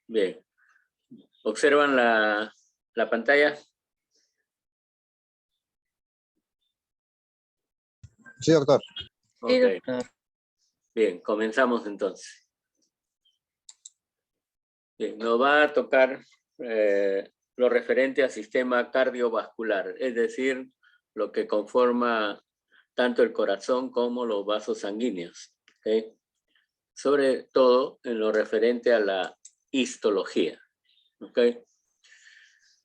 Bien. ¿Observan la pantalla? Sí, doctor. Ok. Bien, comenzamos entonces. Bien, nos va a tocar lo referente al sistema cardiovascular, es decir, lo que conforma tanto el corazón como los vasos sanguíneos. ¿Okay? Sobre todo en lo referente a la histología. ¿Okay?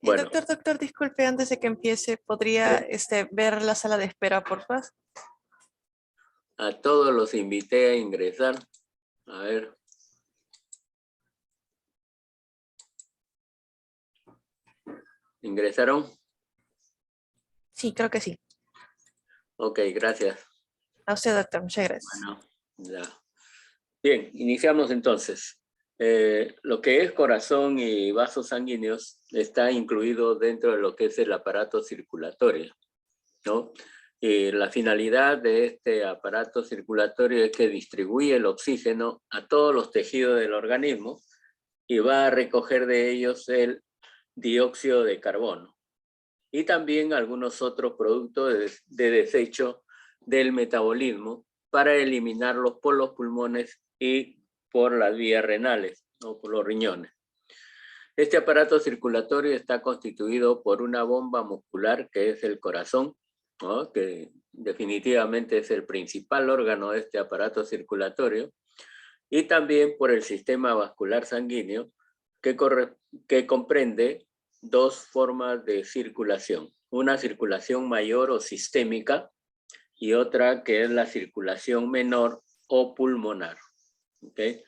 Bueno, Doctor, disculpe, antes de que empiece, ¿podría ver la sala de espera, por favor? a todos los invité a ingresar. A ver. ¿Ingresaron? Sí, creo que sí. Ok, gracias. A usted, doctor, muchas gracias. Bueno, ya. Bien, iniciamos entonces. Lo que es corazón y vasos sanguíneos está incluido dentro de lo que es el aparato circulatorio, ¿no? Y la finalidad de este aparato circulatorio es que distribuye el oxígeno a todos los tejidos del organismo y va a recoger de ellos el dióxido de carbono y también algunos otros productos de desecho del metabolismo para eliminarlos por los pulmones y por las vías renales o por los riñones. Este aparato circulatorio está constituido por una bomba muscular que es el corazón, ¿no? Que definitivamente es el principal órgano de este aparato circulatorio, y también por el sistema vascular sanguíneo que comprende dos formas de circulación. Una circulación mayor o sistémica y otra que es la circulación menor o pulmonar. ¿Okay?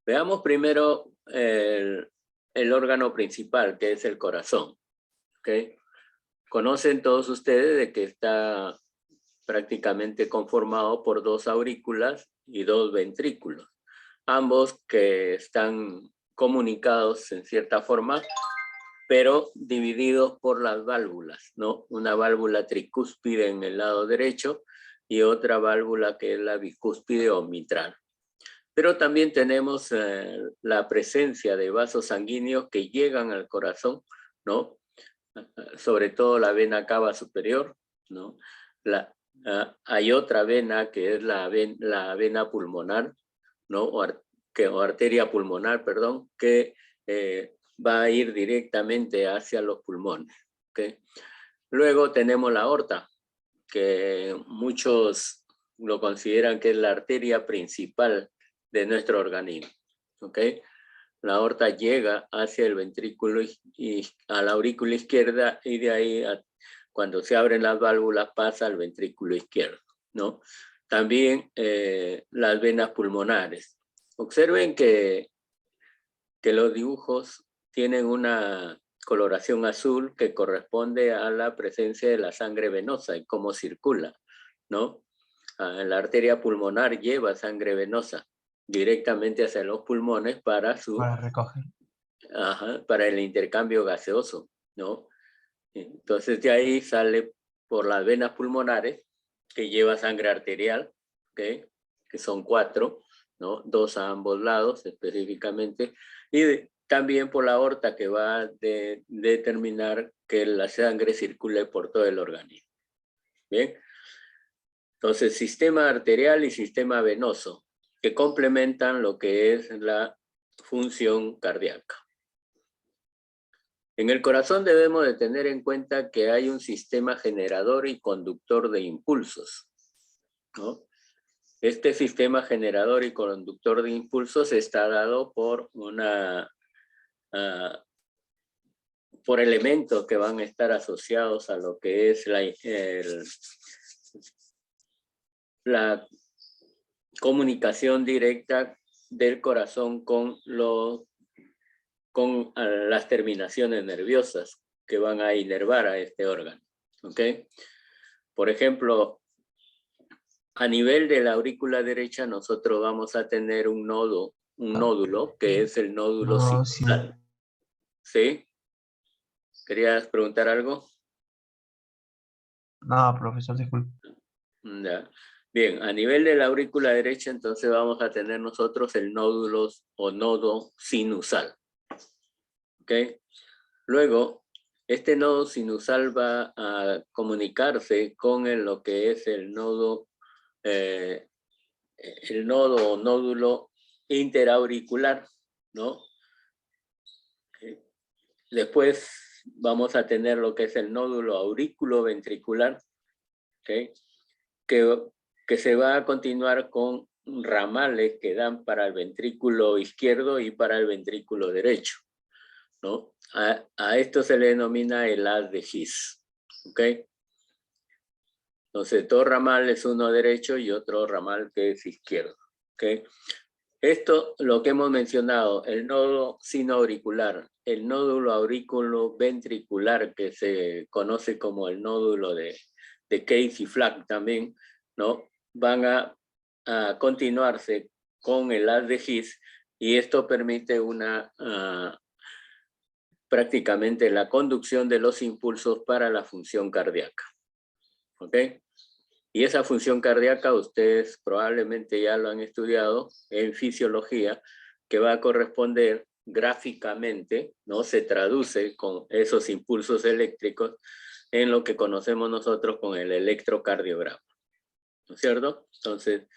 Veamos primero el órgano principal, que es el corazón. ¿Okay? Conocen todos ustedes de que está prácticamente conformado por dos aurículas y dos ventrículos, ambos que están comunicados en cierta forma, pero divididos por las válvulas, ¿no? Una válvula tricúspide en el lado derecho y otra válvula que es la bicúspide o mitral. Pero también tenemos la presencia de vasos sanguíneos que llegan al corazón, ¿no? Sobre todo la vena cava superior, ¿no? Hay otra vena que es la vena pulmonar, ¿no? O arteria pulmonar, perdón, que va a ir directamente hacia los pulmones. ¿Okay? Luego tenemos la aorta, que muchos lo consideran que es la arteria principal de nuestro organismo. ¿Okay? La aorta llega hacia el ventrículo y a la aurícula izquierda y de ahí, cuando se abren las válvulas, pasa al ventrículo izquierdo, ¿no? También las venas pulmonares. Observen que los dibujos tienen una coloración azul que corresponde a la presencia de la sangre venosa y cómo circula, ¿no? La arteria pulmonar lleva sangre venosa directamente hacia los pulmones para recoger. Para el intercambio gaseoso, ¿no? Entonces de ahí sale por las venas pulmonares que lleva sangre arterial, ¿okay? Que son 4, ¿no? 2 a ambos lados específicamente, y también por la aorta que va a determinar que la sangre circule por todo el organismo. Bien, entonces sistema arterial y sistema venoso que complementan lo que es la función cardíaca. En el corazón debemos de tener en cuenta que hay un sistema generador y conductor de impulsos, ¿no? Este sistema generador y conductor de impulsos está dado por por elementos que van a estar asociados a lo que es la comunicación directa del corazón con las terminaciones nerviosas que van a inervar a este órgano. ¿Okay? Por ejemplo, a nivel de la aurícula derecha nosotros vamos a tener un nódulo que es el nódulo sinusal. ¿Sí? ¿Ok? ¿Querías preguntar algo? No, profesor, disculpe. Ya. Bien, a nivel de la aurícula derecha, entonces vamos a tener nosotros el nódulo o nodo sinusal. ¿Ok? Luego, este nodo sinusal va a comunicarse con lo que es el nodo o nódulo interauricular, ¿no? Después vamos a tener lo que es el nódulo aurículo-ventricular, ¿ok? Que se va a continuar con ramales que dan para el ventrículo izquierdo y para el ventrículo derecho, ¿no? A esto se le denomina el haz de His, ¿ok? Entonces, dos ramales, uno derecho y otro ramal que es izquierdo, ¿ok? Esto, lo que hemos mencionado, el nodo sinoauricular, el nódulo aurículo ventricular, que se conoce como el nódulo de Case y Flack también, ¿no? Van a continuarse con el haz de His y esto permite prácticamente la conducción de los impulsos para la función cardíaca. ¿Ok? Y esa función cardíaca ustedes probablemente ya lo han estudiado en fisiología, que va a corresponder gráficamente, ¿no? Se traduce con esos impulsos eléctricos en lo que conocemos nosotros con el electrocardiograma, ¿no es cierto? Entonces,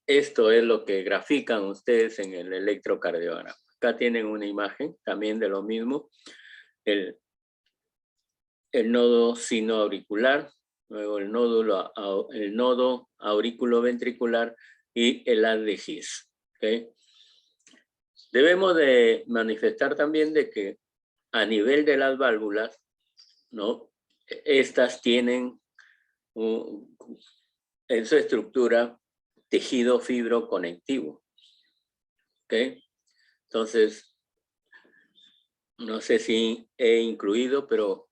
esto es lo que grafican ustedes en el electrocardiograma. Acá tienen una imagen también de lo mismo, el nodo sinoauricular, luego el nodo aurículo-ventricular y el haz de His. ¿Okay? Debemos de manifestar también de que a nivel de las válvulas, ¿no? Estas tienen en su estructura tejido fibroconectivo. ¿Ok? Entonces, no sé si he incluido, pero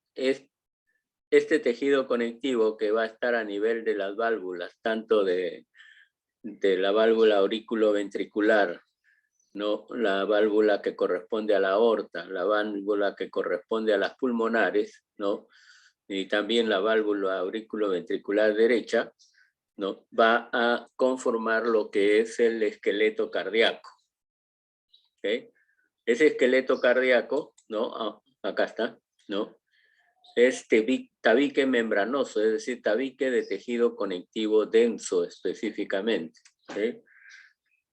este tejido conectivo que va a estar a nivel de las válvulas, tanto de la válvula aurículo-ventricular, ¿no? La válvula que corresponde a la aorta, la válvula que corresponde a las pulmonares, ¿no? Y también la válvula aurículo-ventricular derecha, ¿no? Va a conformar lo que es el esqueleto cardíaco. ¿Okay? Ese esqueleto cardíaco, ¿no? Acá está, ¿no? Es tabique membranoso, es decir, tabique de tejido conectivo denso específicamente, ¿okay?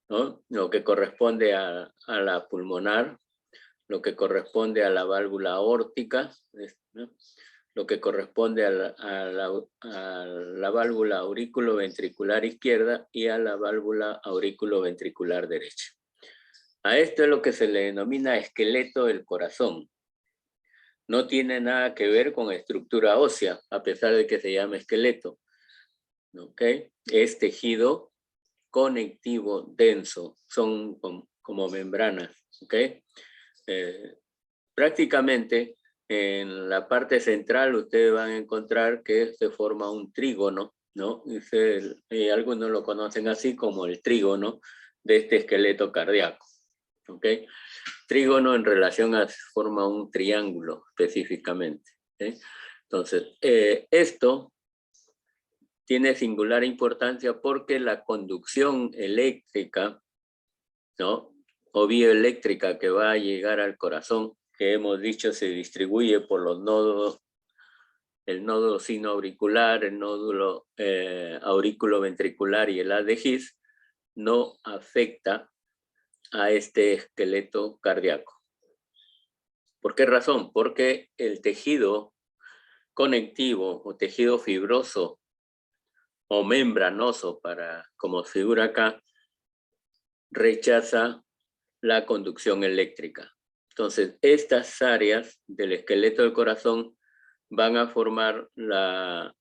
¿No? Lo que corresponde a la pulmonar, lo que corresponde a la válvula aórtica, ¿no? Lo que corresponde a la válvula aurículo-ventricular izquierda y a la válvula aurículo-ventricular derecha. A esto es lo que se le denomina esqueleto del corazón. No tiene nada que ver con estructura ósea, a pesar de que se llama esqueleto. ¿Ok? Es tejido conectivo denso, son como membranas. ¿Ok? Prácticamente en la parte central ustedes van a encontrar que se forma un trígono, ¿no? Algunos lo conocen así como el trígono de este esqueleto cardíaco. ¿Ok? Trígono en relación a forma un triángulo específicamente. ¿Okay? Entonces, esto tiene singular importancia porque la conducción eléctrica, ¿no? O bioeléctrica que va a llegar al corazón, que hemos dicho se distribuye por los nodos, el nódulo sinoauricular, el nódulo aurículo-ventricular y el haz de His, no afecta a este esqueleto cardíaco. ¿Por qué razón? Porque el tejido conectivo o tejido fibroso o membranoso, como figura acá, rechaza la conducción eléctrica. Entonces, estas áreas del esqueleto del corazón van a formar la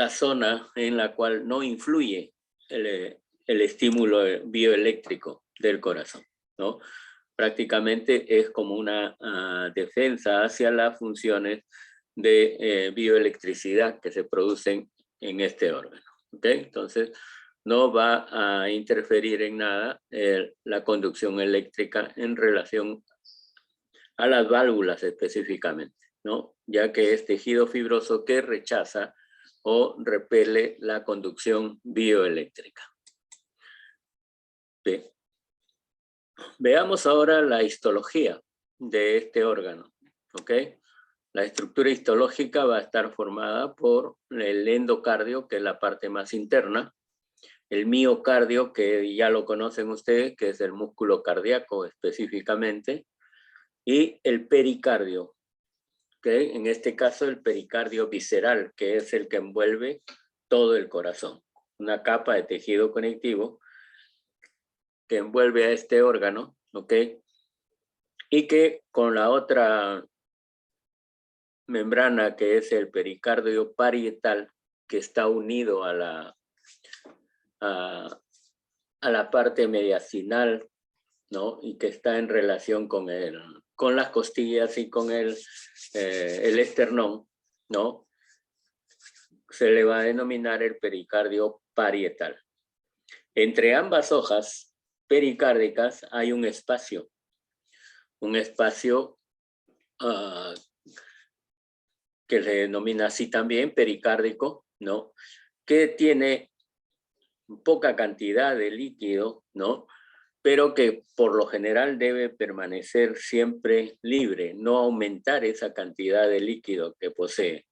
zona en la cual no influye el estímulo bioeléctrico del corazón, ¿no? Prácticamente es como una defensa hacia las funciones de bioelectricidad que se producen en este órgano. ¿Okay? Entonces, no va a interferir en nada la conducción eléctrica en relación a las válvulas específicamente, ¿no? Ya que es tejido fibroso que rechaza o repele la conducción bioeléctrica. Bien. Veamos ahora la histología de este órgano, ¿ok? La estructura histológica va a estar formada por el endocardio, que es la parte más interna, el miocardio, que ya lo conocen ustedes, que es el músculo cardíaco específicamente, y el pericardio, que en este caso el pericardio visceral, que es el que envuelve todo el corazón, una capa de tejido conectivo que envuelve a este órgano, ¿ok? Y que con la otra membrana, que es el pericardio parietal, que está unido a la parte mediastinal, ¿no? Y que está en relación con las costillas y con el esternón, ¿no? Se le va a denominar el pericardio parietal. Entre ambas hojas pericárdicas hay un espacio que se denomina así también pericárdico, ¿no? Que tiene poca cantidad de líquido, ¿no? Pero que por lo general debe permanecer siempre libre, no aumentar esa cantidad de líquido que posee,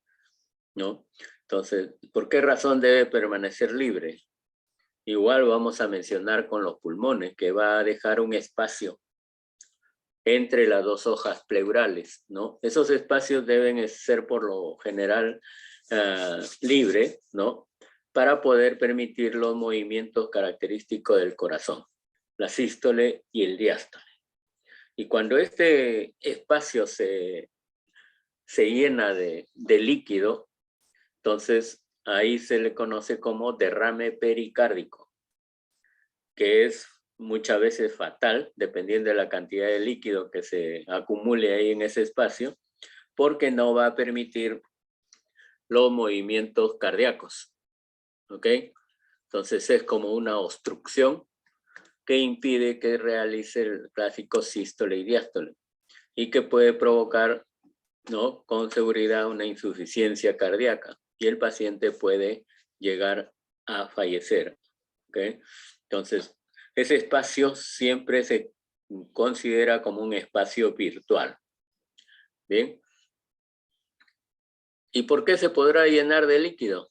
¿no? Entonces, ¿por qué razón debe permanecer libre? Igual vamos a mencionar con los pulmones, que va a dejar un espacio entre las dos hojas pleurales, ¿no? Esos espacios deben ser por lo general libres, ¿no? Para poder permitir los movimientos característicos del corazón, la sístole y el diástole. Y cuando este espacio se llena de líquido, entonces ahí se le conoce como derrame pericárdico, que es muchas veces fatal, dependiendo de la cantidad de líquido que se acumule ahí en ese espacio, porque no va a permitir los movimientos cardíacos, ¿ok? Entonces es como una obstrucción que impide que realice el clásico sístole y diástole, y que puede provocar, ¿no?, con seguridad una insuficiencia cardíaca, y el paciente puede llegar a fallecer, ¿ok? Entonces, ese espacio siempre se considera como un espacio virtual. ¿Bien? ¿Y por qué se podrá llenar de líquido?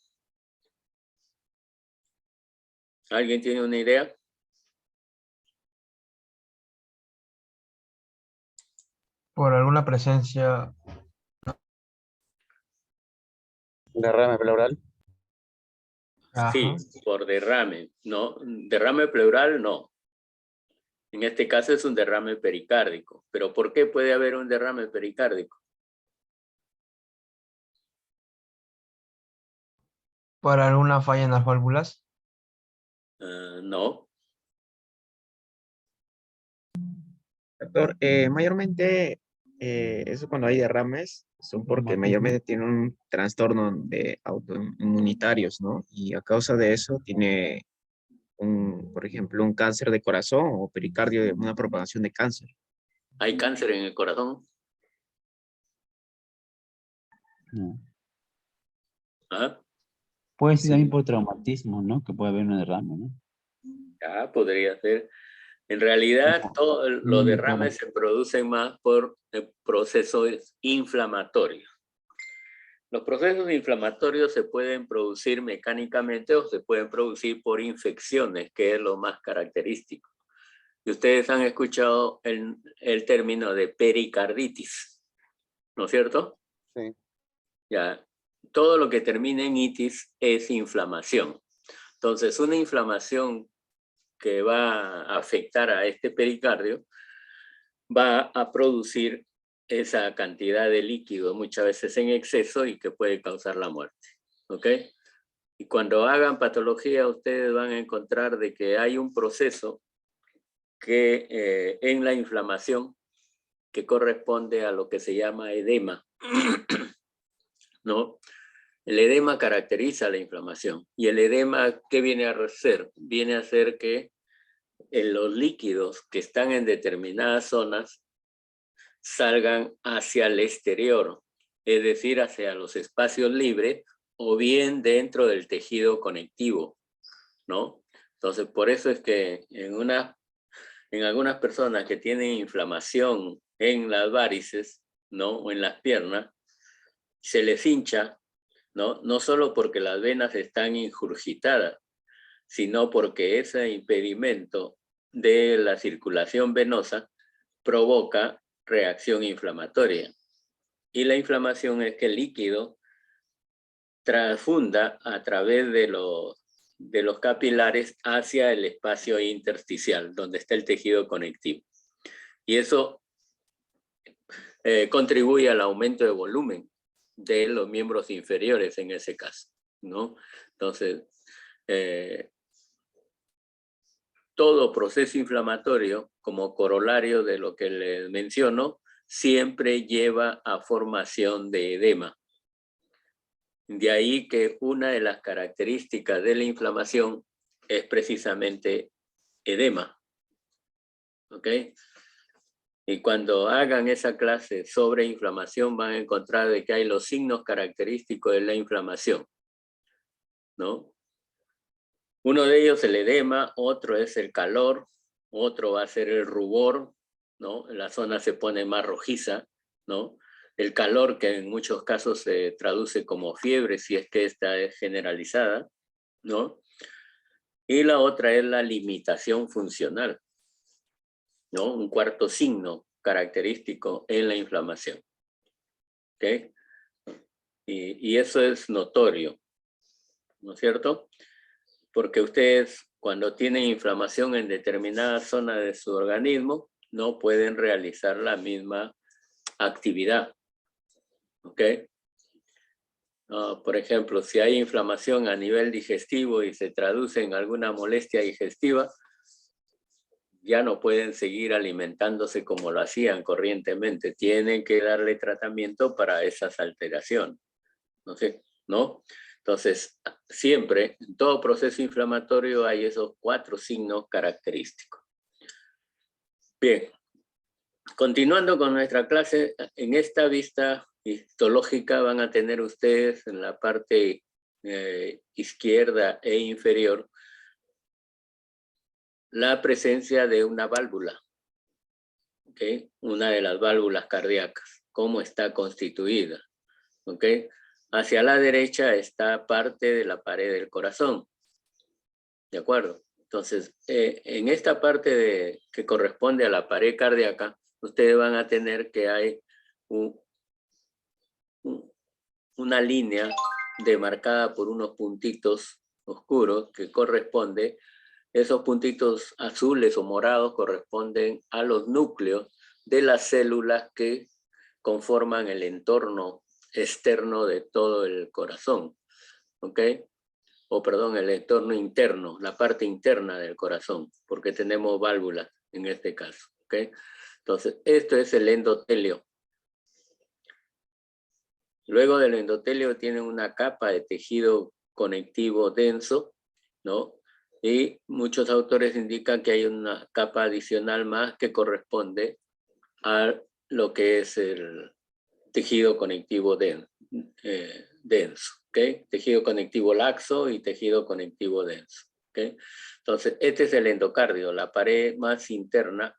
¿Alguien tiene una idea? Por alguna presencia. Derrame pleural. Sí, por derrame, ¿no? Derrame pleural, no. En este caso es un derrame pericárdico. ¿Pero por qué puede haber un derrame pericárdico? Por alguna falla en las válvulas. No. Doctor, mayormente eso cuando hay derrames son porque mayormente tiene un trastorno de autoinmunitarios, ¿no? Y a causa de eso tiene por ejemplo, un cáncer de corazón o pericardio, una propagación de cáncer. ¿Hay cáncer en el corazón? No. ¿Ah? Puede ser también por traumatismo, ¿no? Que puede haber un derrame, ¿no? Ya, podría ser. En realidad, todos los derrames se producen más por procesos inflamatorios. Los procesos inflamatorios se pueden producir mecánicamente o se pueden producir por infecciones, que es lo más característico. Y ustedes han escuchado el término de pericarditis, ¿no es cierto? Sí. Ya, todo lo que termina en itis es inflamación. Entonces, una inflamación que va a afectar a este pericardio va a producir esa cantidad de líquido, muchas veces en exceso, y que puede causar la muerte, ¿ok? Y cuando hagan patología, ustedes van a encontrar de que hay un proceso que en la inflamación que corresponde a lo que se llama edema, ¿no? El edema caracteriza la inflamación. ¿Y el edema qué viene a hacer? Viene a hacer que los líquidos que están en determinadas zonas salgan hacia el exterior, es decir, hacia los espacios libres o bien dentro del tejido conectivo, ¿no? Entonces, por eso es que en algunas personas que tienen inflamación en las varices, ¿no? O en las piernas, se les hincha, ¿no? No solo porque las venas están ingurgitadas, sino porque ese impedimento de la circulación venosa provoca reacción inflamatoria. Y la inflamación es que el líquido transfunda a través de los capilares hacia el espacio intersticial, donde está el tejido conectivo. Y eso contribuye al aumento de volumen de los miembros inferiores en ese caso, ¿no? Entonces, todo proceso inflamatorio, como corolario de lo que les menciono, siempre lleva a formación de edema. De ahí que una de las características de la inflamación es precisamente edema. ¿Ok? Y cuando hagan esa clase sobre inflamación van a encontrar de que hay los signos característicos de la inflamación, ¿no? Uno de ellos es el edema, otro es el calor, otro va a ser el rubor, ¿no? La zona se pone más rojiza, ¿no? El calor, que en muchos casos se traduce como fiebre, si es que esta es generalizada, ¿no? Y la otra es la limitación funcional, ¿no? Un cuarto signo característico en la inflamación. ¿Ok? Y eso es notorio, ¿no es cierto? Porque ustedes, cuando tienen inflamación en determinada zona de su organismo, no pueden realizar la misma actividad. ¿Ok? Por ejemplo, si hay inflamación a nivel digestivo y se traduce en alguna molestia digestiva, ya no pueden seguir alimentándose como lo hacían corrientemente. Tienen que darle tratamiento para esas alteraciones. ¿No sé? ¿No? Entonces, siempre, en todo proceso inflamatorio hay esos 4 signos característicos. Bien, continuando con nuestra clase, en esta vista histológica van a tener ustedes en la parte izquierda e inferior la presencia de una válvula, ¿okay? Una de las válvulas cardíacas, cómo está constituida, ¿ok? Hacia la derecha está parte de la pared del corazón, ¿de acuerdo? Entonces, en esta parte que corresponde a la pared cardíaca, ustedes van a tener que hay una línea demarcada por unos puntitos oscuros que corresponde, esos puntitos azules o morados corresponden a los núcleos de las células que conforman el entorno externo de todo el corazón, ¿ok? O perdón, el entorno interno, la parte interna del corazón, porque tenemos válvulas en este caso, ¿ok? Entonces, esto es el endotelio. Luego del endotelio tiene una capa de tejido conectivo denso, ¿no? Y muchos autores indican que hay una capa adicional más que corresponde a lo que es el tejido conectivo denso, ¿ok? Tejido conectivo laxo y tejido conectivo denso, ¿ok? Entonces, este es el endocardio, la pared más interna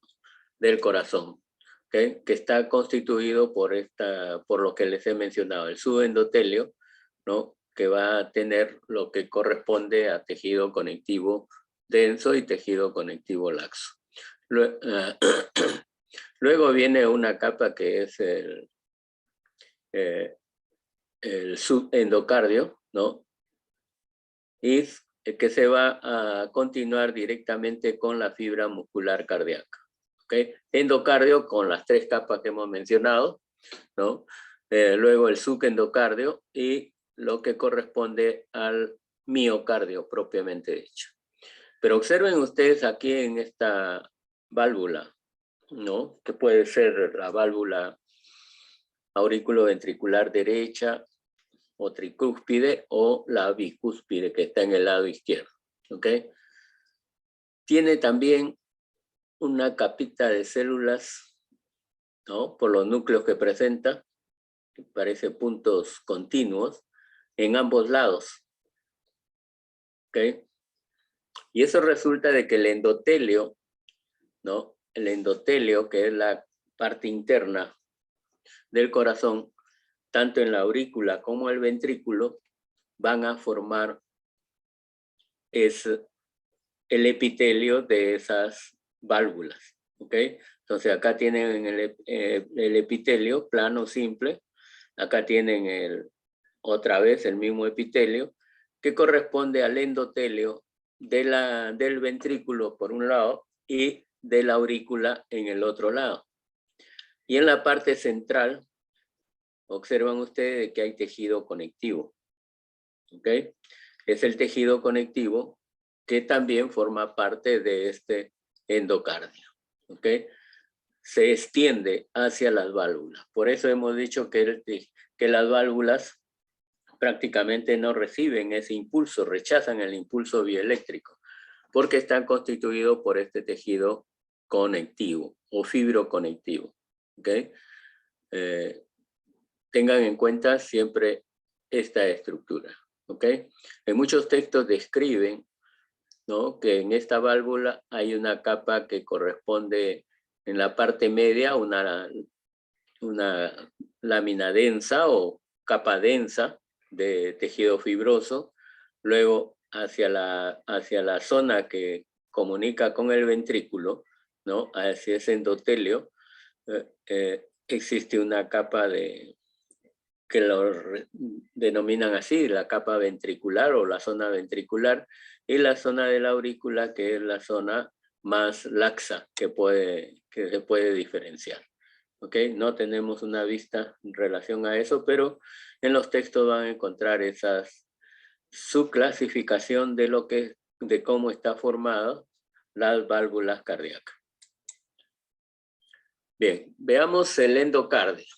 del corazón, ¿ok? Que está constituido por lo que les he mencionado, el subendotelio, ¿no? Que va a tener lo que corresponde a tejido conectivo denso y tejido conectivo laxo. Luego viene una capa que es el subendocardio, ¿no? Y que se va a continuar directamente con la fibra muscular cardíaca. ¿Ok? Endocardio con las 3 capas que hemos mencionado, ¿no? Luego el subendocardio y lo que corresponde al miocardio propiamente dicho. Pero observen ustedes aquí en esta válvula, ¿no? Que puede ser la válvula auriculoventricular derecha o tricúspide o la bicúspide que está en el lado izquierdo, ¿ok? Tiene también una capita de células ¿no? Por los núcleos que presenta, que parece puntos continuos, en ambos lados. ¿Ok? Y eso resulta de que el endotelio, ¿no? El endotelio, que es la parte interna del corazón, tanto en la aurícula como el ventrículo, van a formar el epitelio de esas válvulas. ¿Ok? Entonces acá tienen el epitelio plano, simple. Acá tienen otra vez el mismo epitelio, que corresponde al endotelio del ventrículo por un lado y de la aurícula en el otro lado. Y en la parte central, observan ustedes que hay tejido conectivo. ¿Ok? Es el tejido conectivo que también forma parte de este endocardio. ¿Ok? Se extiende hacia las válvulas. Por eso hemos dicho que las válvulas prácticamente no reciben ese impulso, rechazan el impulso bioeléctrico, porque están constituidos por este tejido conectivo o fibroconectivo. ¿Okay? Tengan en cuenta siempre esta estructura. ¿Okay? En muchos textos describen, ¿no?, que en esta válvula hay una capa que corresponde en la parte media, una lámina densa o capa densa de tejido fibroso, luego hacia la zona que comunica con el ventrículo, ¿no?, hacia ese endotelio, existe una capa que lo denominan así, la capa ventricular o la zona ventricular, y la zona de la aurícula, que es la zona más laxa que se puede diferenciar. ¿Ok? No tenemos una vista en relación a eso, pero en los textos van a encontrar su clasificación de cómo está formada las válvulas cardíacas. Bien, veamos el endocardio.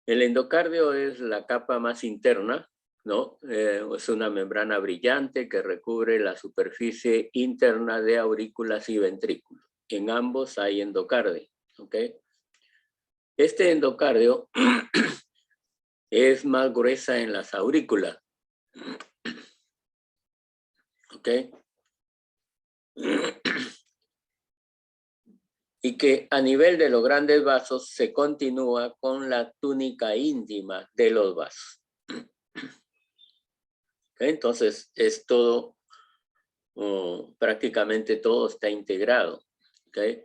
El endocardio es la capa más interna, ¿no? Es una membrana brillante que recubre la superficie interna de aurículas y ventrículos. En ambos hay endocardio, ¿ok? Este endocardio es más gruesa en las aurículas, ¿ok? Y que a nivel de los grandes vasos se continúa con la túnica íntima de los vasos. Entonces, es todo, prácticamente todo está integrado. ¿Okay?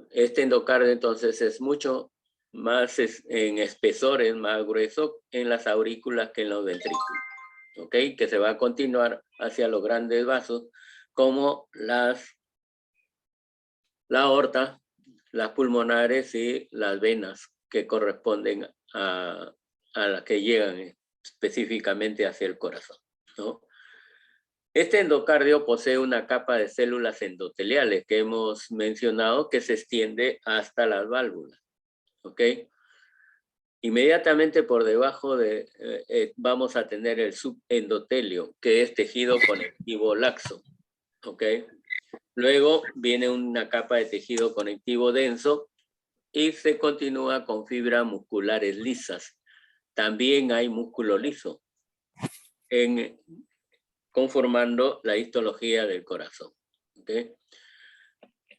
Este endocardio entonces es mucho más en espesor, es más grueso en las aurículas que en los ventrículos. ¿Ok? Que se va a continuar hacia los grandes vasos como la aorta, las pulmonares y las venas que corresponden a las que llegan específicamente hacia el corazón, ¿no? Este endocardio posee una capa de células endoteliales que hemos mencionado que se extiende hasta las válvulas, ¿ok? Inmediatamente por debajo vamos a tener el subendotelio, que es tejido conectivo laxo, ¿ok? Luego viene una capa de tejido conectivo denso y se continúa con fibras musculares lisas. También hay músculo liso conformando la histología del corazón. ¿Okay?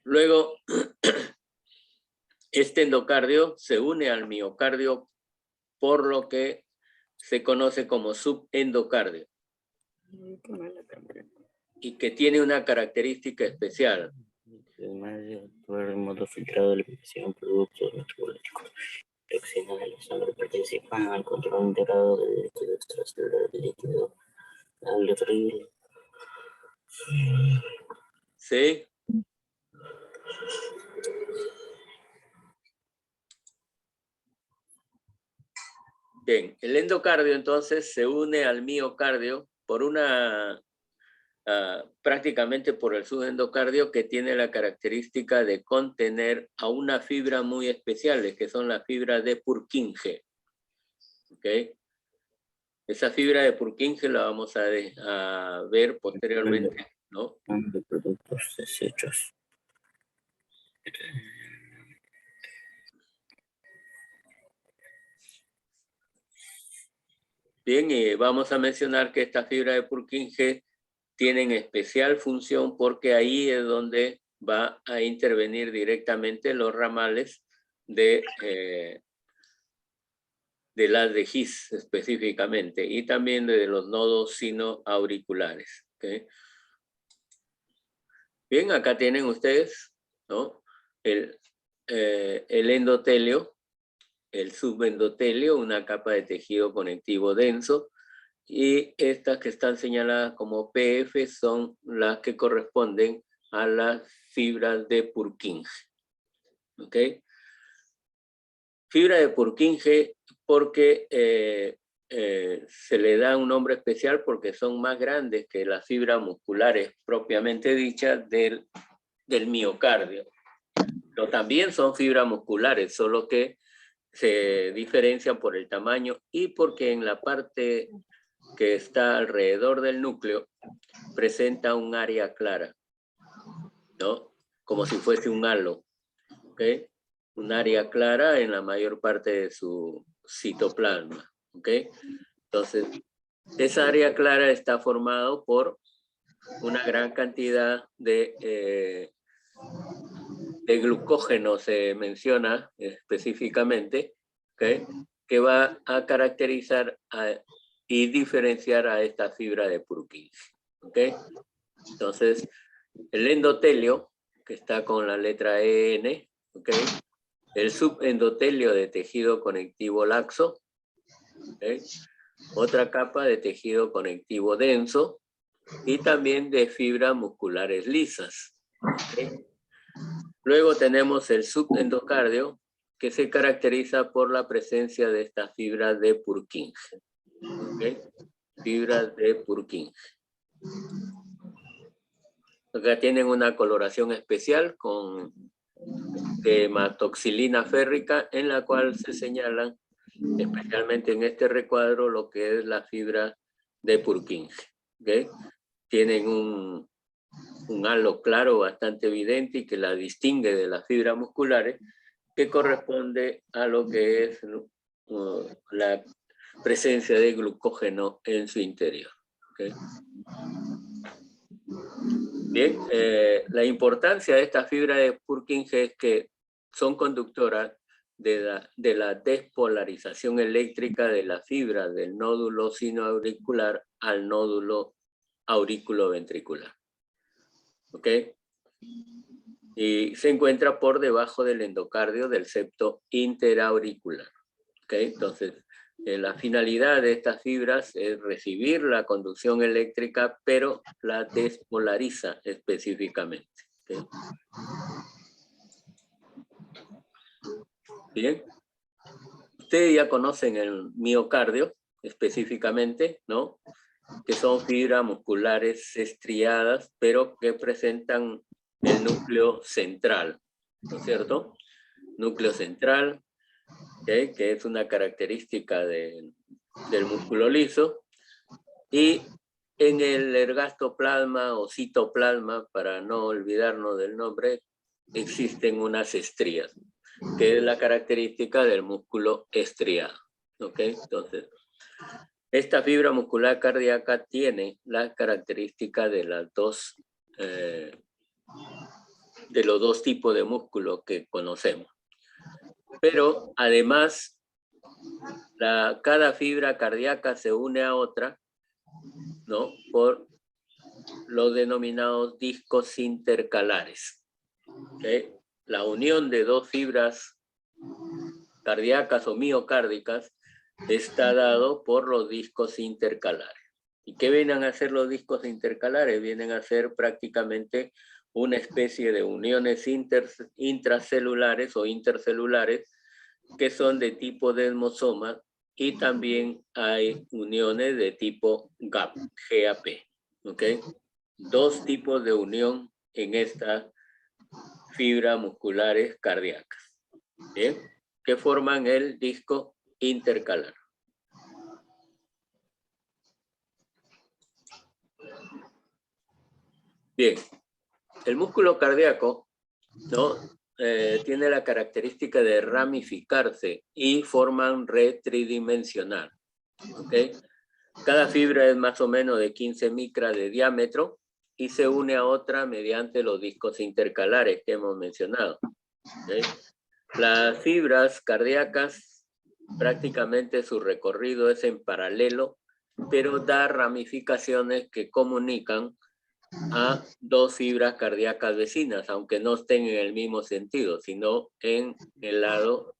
Luego, este endocardio se une al miocardio por lo que se conoce como subendocardio y que tiene una característica especial. Además de actuar en modo filtrado de la alimentación, productos metabólicos, toxinas de la sangre participan al control integrado del líquido extracelular del líquido aleatorio. ¿Sí? Bien, el endocardio entonces se une al miocardio por prácticamente por el subendocardio, que tiene la característica de contener a una fibra muy especial, que son las fibras de Purkinje. ¿Ok? Esa fibra de Purkinje la vamos a ver posteriormente, ¿no? De productos desechos. Bien, y vamos a mencionar que esta fibra de Purkinje tienen especial función porque ahí es donde va a intervenir directamente los ramales de las de His específicamente y también de los nodos sinoauriculares. ¿Okay? Bien, acá tienen ustedes, ¿no? El endotelio, el subendotelio, una capa de tejido conectivo denso, y estas que están señaladas como PF son las que corresponden a las fibras de Purkinje. ¿Ok? Fibra de Purkinje porque se le da un nombre especial porque son más grandes que las fibras musculares propiamente dichas del miocardio. Pero también son fibras musculares, solo que se diferencian por el tamaño y porque en la parte que está alrededor del núcleo presenta un área clara, ¿no? Como si fuese un halo, ¿ok? Un área clara en la mayor parte de su citoplasma, ¿ok? Entonces, esa área clara está formada por una gran cantidad de glucógeno, se menciona específicamente, ¿ok? Que va a caracterizar y diferenciar a esta fibra de Purkinje, ¿ok? Entonces, el endotelio, que está con la letra EN, ¿ok? El subendotelio de tejido conectivo laxo, ¿ok? Otra capa de tejido conectivo denso y también de fibras musculares lisas, ¿ok? Luego tenemos el subendocardio, que se caracteriza por la presencia de estas fibras de Purkinje. ¿Okay? Fibras de Purkinje. Acá tienen una coloración especial con hematoxilina férrica, en la cual se señalan, especialmente en este recuadro, lo que es la fibra de Purkinje. ¿Okay? Tienen un halo claro bastante evidente y que la distingue de las fibras musculares, que corresponde a lo que es la presencia de glucógeno en su interior. ¿Okay? Bien, la importancia de esta fibra de Purkinje es que son conductoras de la despolarización eléctrica de la fibra del nódulo sinoauricular al nódulo auriculoventricular. ¿Ok? Y se encuentra por debajo del endocardio del septo interauricular. ¿Ok? Entonces, la finalidad de estas fibras es recibir la conducción eléctrica, pero la despolariza específicamente. ¿Okay? Bien. Ustedes ya conocen el miocardio específicamente, ¿no? Que son fibras musculares estriadas, pero que presentan el núcleo central, ¿no es cierto? Núcleo central, ¿okay? Que es una característica del músculo liso, y en el ergastoplasma o citoplasma, para no olvidarnos del nombre, existen unas estrías, que es la característica del músculo estriado. ¿Ok? Entonces, esta fibra muscular cardíaca tiene la característica de los dos tipos de músculo que conocemos. Pero además, cada fibra cardíaca se une a otra, ¿no? Por los denominados discos intercalares. ¿Okay? La unión de dos fibras cardíacas o miocárdicas está dado por los discos intercalares. ¿Y qué vienen a hacer los discos intercalares? Vienen a ser prácticamente una especie de uniones intracelulares o intercelulares que son de tipo desmosoma, y también hay uniones de tipo GAP, GAP. ¿Ok? Dos tipos de unión en estas fibras musculares cardíacas. ¿Bien? Que forman el disco intercalar. Bien, el músculo cardíaco, ¿no? Tiene la característica de ramificarse y forman red tridimensional. ¿Ok? Cada fibra es más o menos de 15 micras de diámetro y se une a otra mediante los discos intercalares que hemos mencionado. ¿Okay? Las fibras cardíacas, prácticamente su recorrido es en paralelo, pero da ramificaciones que comunican a dos fibras cardíacas vecinas, aunque no estén en el mismo sentido, sino en el lado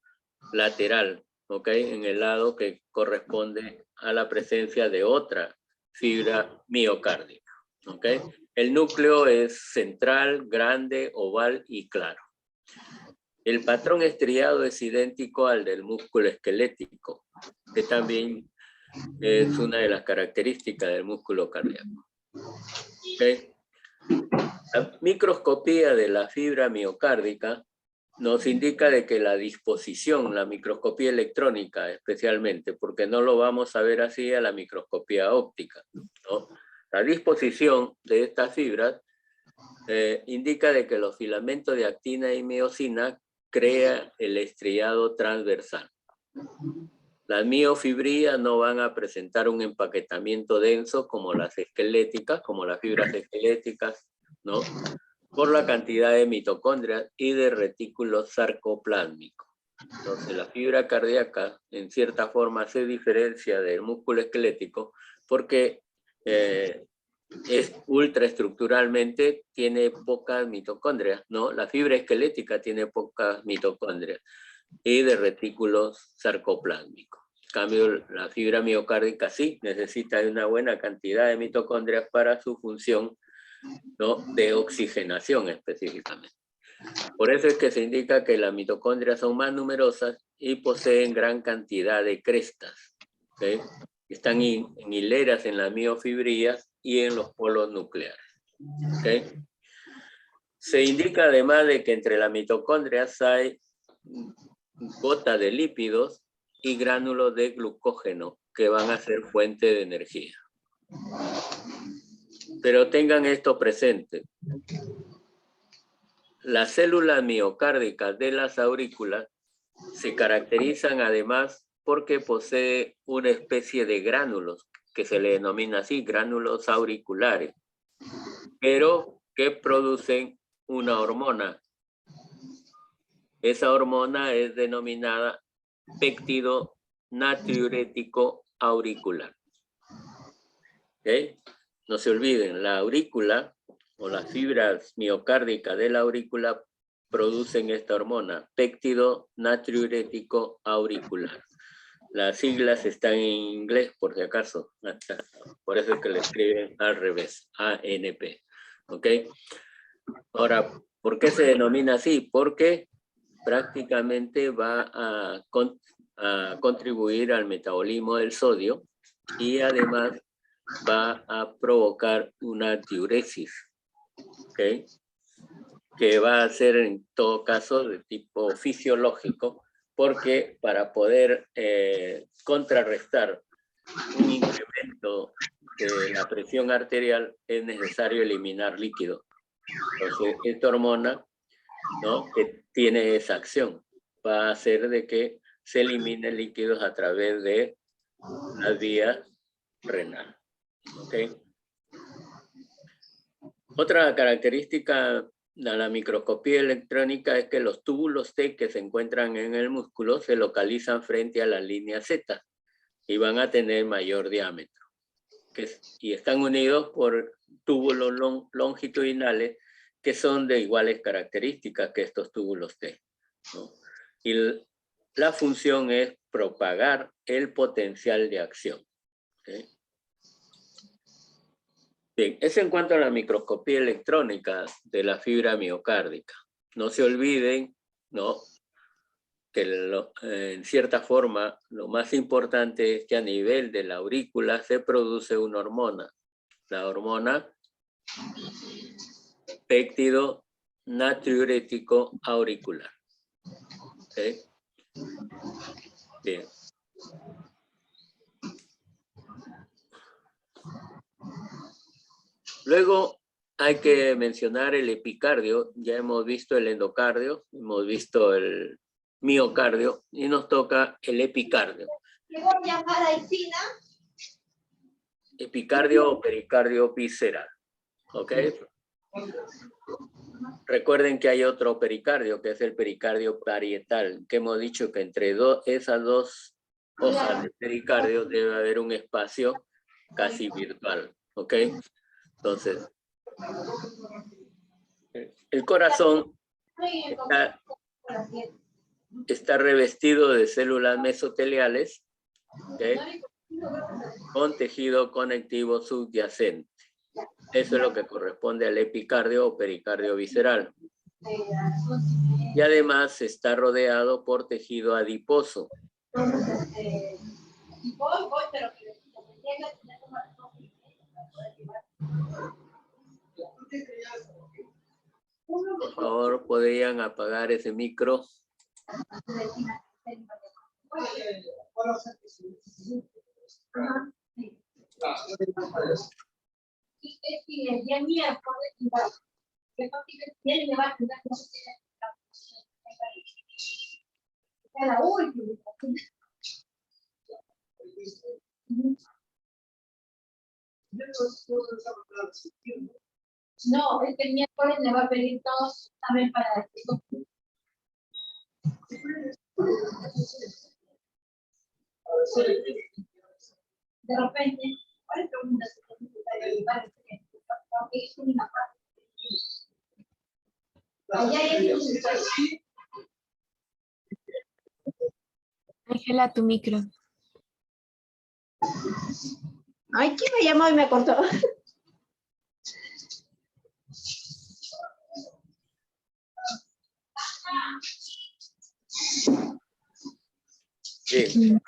lateral, ¿ok? En el lado que corresponde a la presencia de otra fibra miocárdica, ¿ok? El núcleo es central, grande, oval y claro. El patrón estriado es idéntico al del músculo esquelético, que también es una de las características del músculo cardíaco. ¿Okay? La microscopía de la fibra miocárdica nos indica de que la disposición, la microscopía electrónica especialmente, porque no lo vamos a ver así a la microscopía óptica, ¿no? La disposición de estas fibras indica de que los filamentos de actina y miosina crea el estriado transversal. Las miofibrillas no van a presentar un empaquetamiento denso como las esqueléticas, como las fibras esqueléticas, ¿no? Por la cantidad de mitocondrias y de retículo sarcoplásmico. Entonces, la fibra cardíaca, en cierta forma, se diferencia del músculo esquelético porque es ultraestructuralmente, tiene pocas mitocondrias, ¿no? La fibra esquelética tiene pocas mitocondrias y de retículos sarcoplásmicos. En cambio, la fibra miocárdica sí necesita de una buena cantidad de mitocondrias para su función, ¿no? De oxigenación específicamente. Por eso es que se indica que las mitocondrias son más numerosas y poseen gran cantidad de crestas, ¿okay? Están en hileras en las miofibrillas y en los polos nucleares, ¿okay? Se indica además de que entre las mitocondrias hay gotas de lípidos y gránulos de glucógeno que van a ser fuente de energía. Pero tengan esto presente. Las células miocárdicas de las aurículas se caracterizan además porque posee una especie de gránulos que se le denomina así, gránulos auriculares, pero que producen una hormona. Esa hormona es denominada péptido natriurético auricular. ¿Okay? No se olviden, la aurícula o las fibras miocárdicas de la aurícula producen esta hormona, péptido natriurético auricular. Las siglas están en inglés, por si acaso. Por eso es que le escriben al revés, ANP. ¿Ok? Ahora, ¿por qué se denomina así? Porque prácticamente va a contribuir al metabolismo del sodio y además va a provocar una diuresis, ¿okay? Que va a ser en todo caso de tipo fisiológico, porque para poder contrarrestar un incremento de la presión arterial es necesario eliminar líquido. Entonces, esta hormona, ¿no? Que tiene esa acción, va a hacer de que se eliminen líquidos a través de la vía renal. ¿Okay? Otra característica de la microscopía electrónica es que los túbulos T que se encuentran en el músculo se localizan frente a la línea Z y van a tener mayor diámetro. Y están unidos por túbulos longitudinales que son de iguales características que estos túbulos T, ¿no? Y la función es propagar el potencial de acción. ¿Okay? Bien, eso en cuanto a la microscopía electrónica de la fibra miocárdica. No se olviden, ¿no? Que en cierta forma lo más importante es que a nivel de la aurícula se produce una hormona. La hormona péptido natriurético auricular. ¿Okay? Bien. Luego hay que mencionar el epicardio. Ya hemos visto el endocardio, hemos visto el miocardio y nos toca el epicardio. epicardio o pericardio visceral. ¿Ok? Recuerden que hay otro pericardio, que es el pericardio parietal, que hemos dicho que entre esas dos hojas de pericardio debe haber un espacio casi virtual. ¿Ok? Entonces, el corazón está revestido de células mesoteliales, ¿okay?, con tejido conectivo subyacente. Eso es lo que corresponde al epicardio o pericardio visceral. Y además está rodeado por tejido adiposo. Por favor, ¿podrían apagar ese micro? No, este miércoles le va a pedir todos también para de repente, ¿cuál pregunta se tiene que para porque es una parte? Allá hay Ángela, tu micro. Ay, ¿quién me llamó y me cortó? Bien.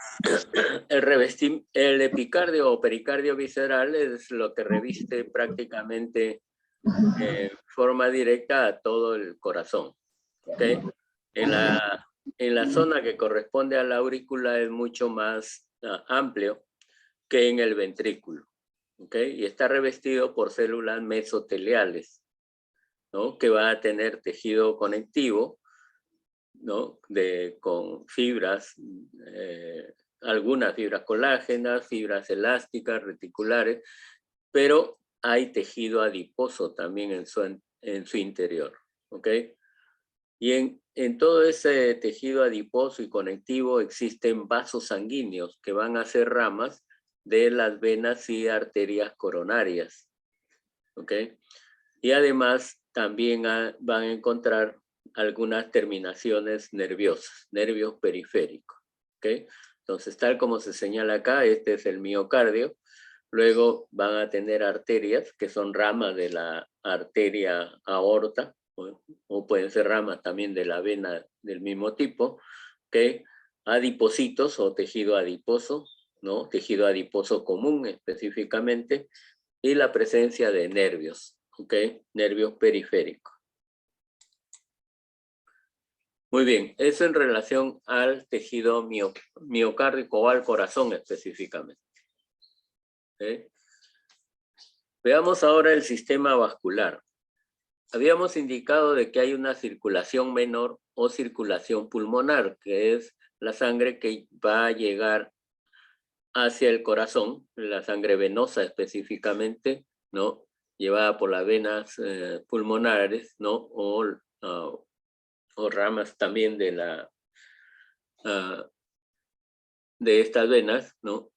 El epicardio o pericardio visceral es lo que reviste prácticamente de forma directa a todo el corazón. ¿Okay? En la zona que corresponde a la aurícula es mucho más amplio que en el ventrículo. ¿Okay? Y está revestido por células mesoteliales, ¿no?, que va a tener tejido conectivo, ¿no?, con fibras, algunas fibras colágenas, fibras elásticas, reticulares, pero hay tejido adiposo también en su interior. ¿Ok? Y en todo ese tejido adiposo y conectivo existen vasos sanguíneos que van a ser ramas de las venas y arterias coronarias. ¿Ok? Y además también van a encontrar algunas terminaciones nerviosas, nervios periféricos. ¿Okay? Entonces, tal como se señala acá, este es el miocardio. Luego van a tener arterias, que son ramas de la arteria aorta, o pueden ser ramas también de la vena del mismo tipo, ¿okay? Adipocitos o tejido adiposo, ¿no? Tejido adiposo común específicamente, y la presencia de nervios, ¿ok? Nervios periféricos. Muy bien, eso en relación al tejido miocárdico o al corazón específicamente. ¿Okay? Veamos ahora el sistema vascular. Habíamos indicado de que hay una circulación menor o circulación pulmonar, que es la sangre que va a llegar hacia el corazón, la sangre venosa específicamente, ¿no?, llevada por las venas pulmonares, ¿no?, o ramas también de estas venas, ¿no?,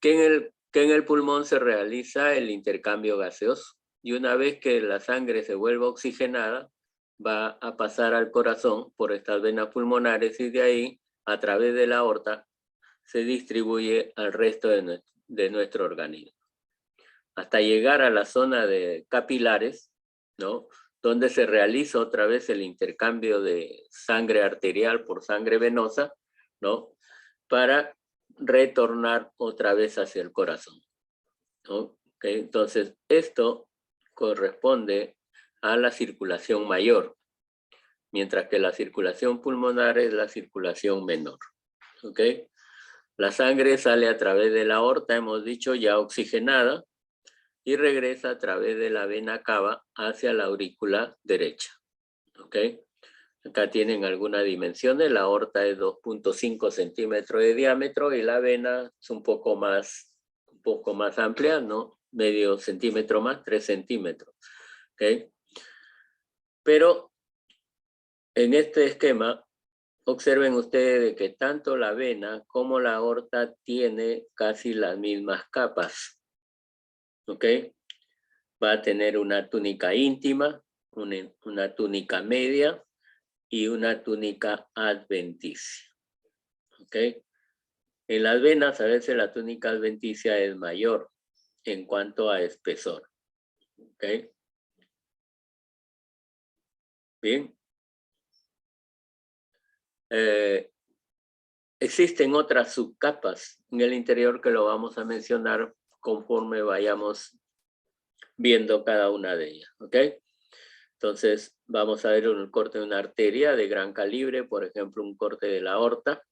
que en el pulmón se realiza el intercambio gaseoso. Y una vez que la sangre se vuelva oxigenada, va a pasar al corazón por estas venas pulmonares y de ahí, a través de la aorta, se distribuye al resto de nuestro organismo. Hasta llegar a la zona de capilares, ¿no?, donde se realiza otra vez el intercambio de sangre arterial por sangre venosa, ¿no?, para retornar otra vez hacia el corazón, ¿no? ¿Okay? Entonces, esto corresponde a la circulación mayor, mientras que la circulación pulmonar es la circulación menor. ¿Ok? La sangre sale a través de la aorta, hemos dicho, ya oxigenada, y regresa a través de la vena cava hacia la aurícula derecha. ¿Ok? Acá tienen algunas dimensiones. La aorta es 2.5 centímetros de diámetro y la vena es un poco más un poco más amplia, ¿no? Medio centímetro más, 3 centímetros. ¿Ok? Pero en este esquema, observen ustedes de que tanto la vena como la aorta tiene casi las mismas capas. ¿Ok? Va a tener una túnica íntima, una túnica media y una túnica adventicia. ¿Ok? En las venas a veces la túnica adventicia es mayor en cuanto a espesor. ¿Ok? Bien. Existen otras subcapas en el interior que lo vamos a mencionar conforme vayamos viendo cada una de ellas. ¿Ok? Entonces vamos a ver un corte de una arteria de gran calibre, por ejemplo un corte de la aorta,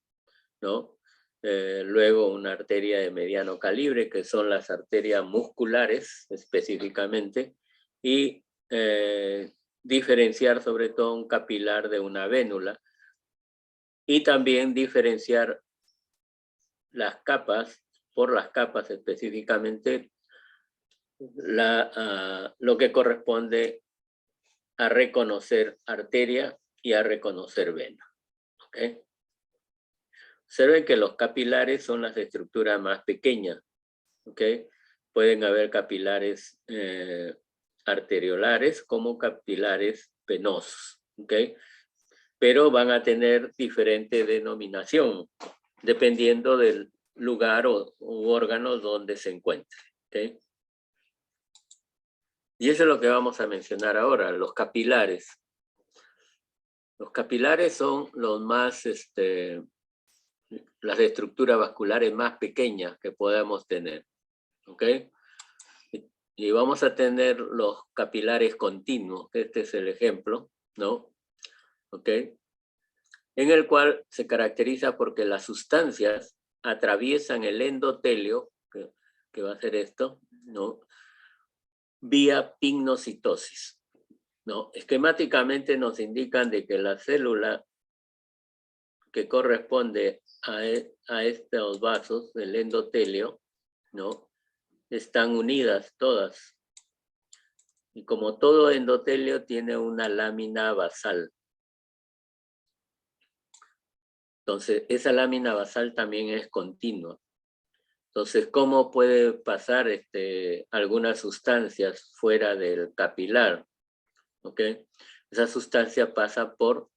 ¿no? Luego una arteria de mediano calibre, que son las arterias musculares específicamente, y diferenciar sobre todo un capilar de una vénula, y también diferenciar las capas, por las capas específicamente, lo que corresponde a reconocer arteria y a reconocer vena. ¿Ok? Observen que los capilares son las estructuras más pequeñas. ¿Ok? Pueden haber capilares arteriolares como capilares venosos. ¿Ok? Pero van a tener diferente denominación dependiendo del lugar u órgano donde se encuentre. ¿Ok? Y eso es lo que vamos a mencionar ahora, los capilares. Los capilares son los más, las estructuras vasculares más pequeñas que podemos tener. ¿Ok? Y vamos a tener los capilares continuos, este es el ejemplo, ¿no? ¿Ok? En el cual se caracteriza porque las sustancias atraviesan el endotelio, que va a ser esto, ¿no? Vía pignocitosis, ¿no? Esquemáticamente nos indican de que la célula que corresponde a estos vasos del endotelio, ¿no? Están unidas todas. Y como todo endotelio tiene una lámina basal. Entonces, esa lámina basal también es continua. Entonces, ¿cómo puede pasar algunas sustancias fuera del capilar? ¿Ok? Esa sustancia pasa por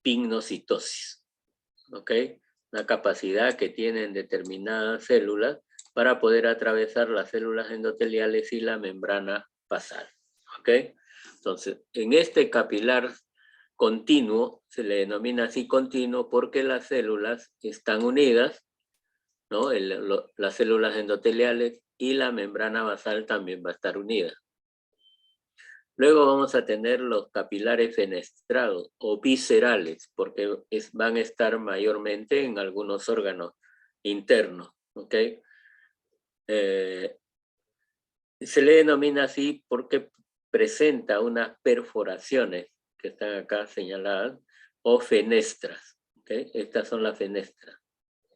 pignocitosis. ¿Ok? La capacidad que tienen determinadas células para poder atravesar las células endoteliales y la membrana basal. ¿Ok? Entonces, en este capilar continuo, se le denomina así continuo porque las células están unidas, ¿no? Las células endoteliales y la membrana basal también va a estar unida. Luego vamos a tener los capilares fenestrados o viscerales, porque van a estar mayormente en algunos órganos internos. ¿Ok? Se le denomina así porque presenta unas perforaciones que están acá señaladas, o fenestras. ¿Okay? Estas son las fenestras.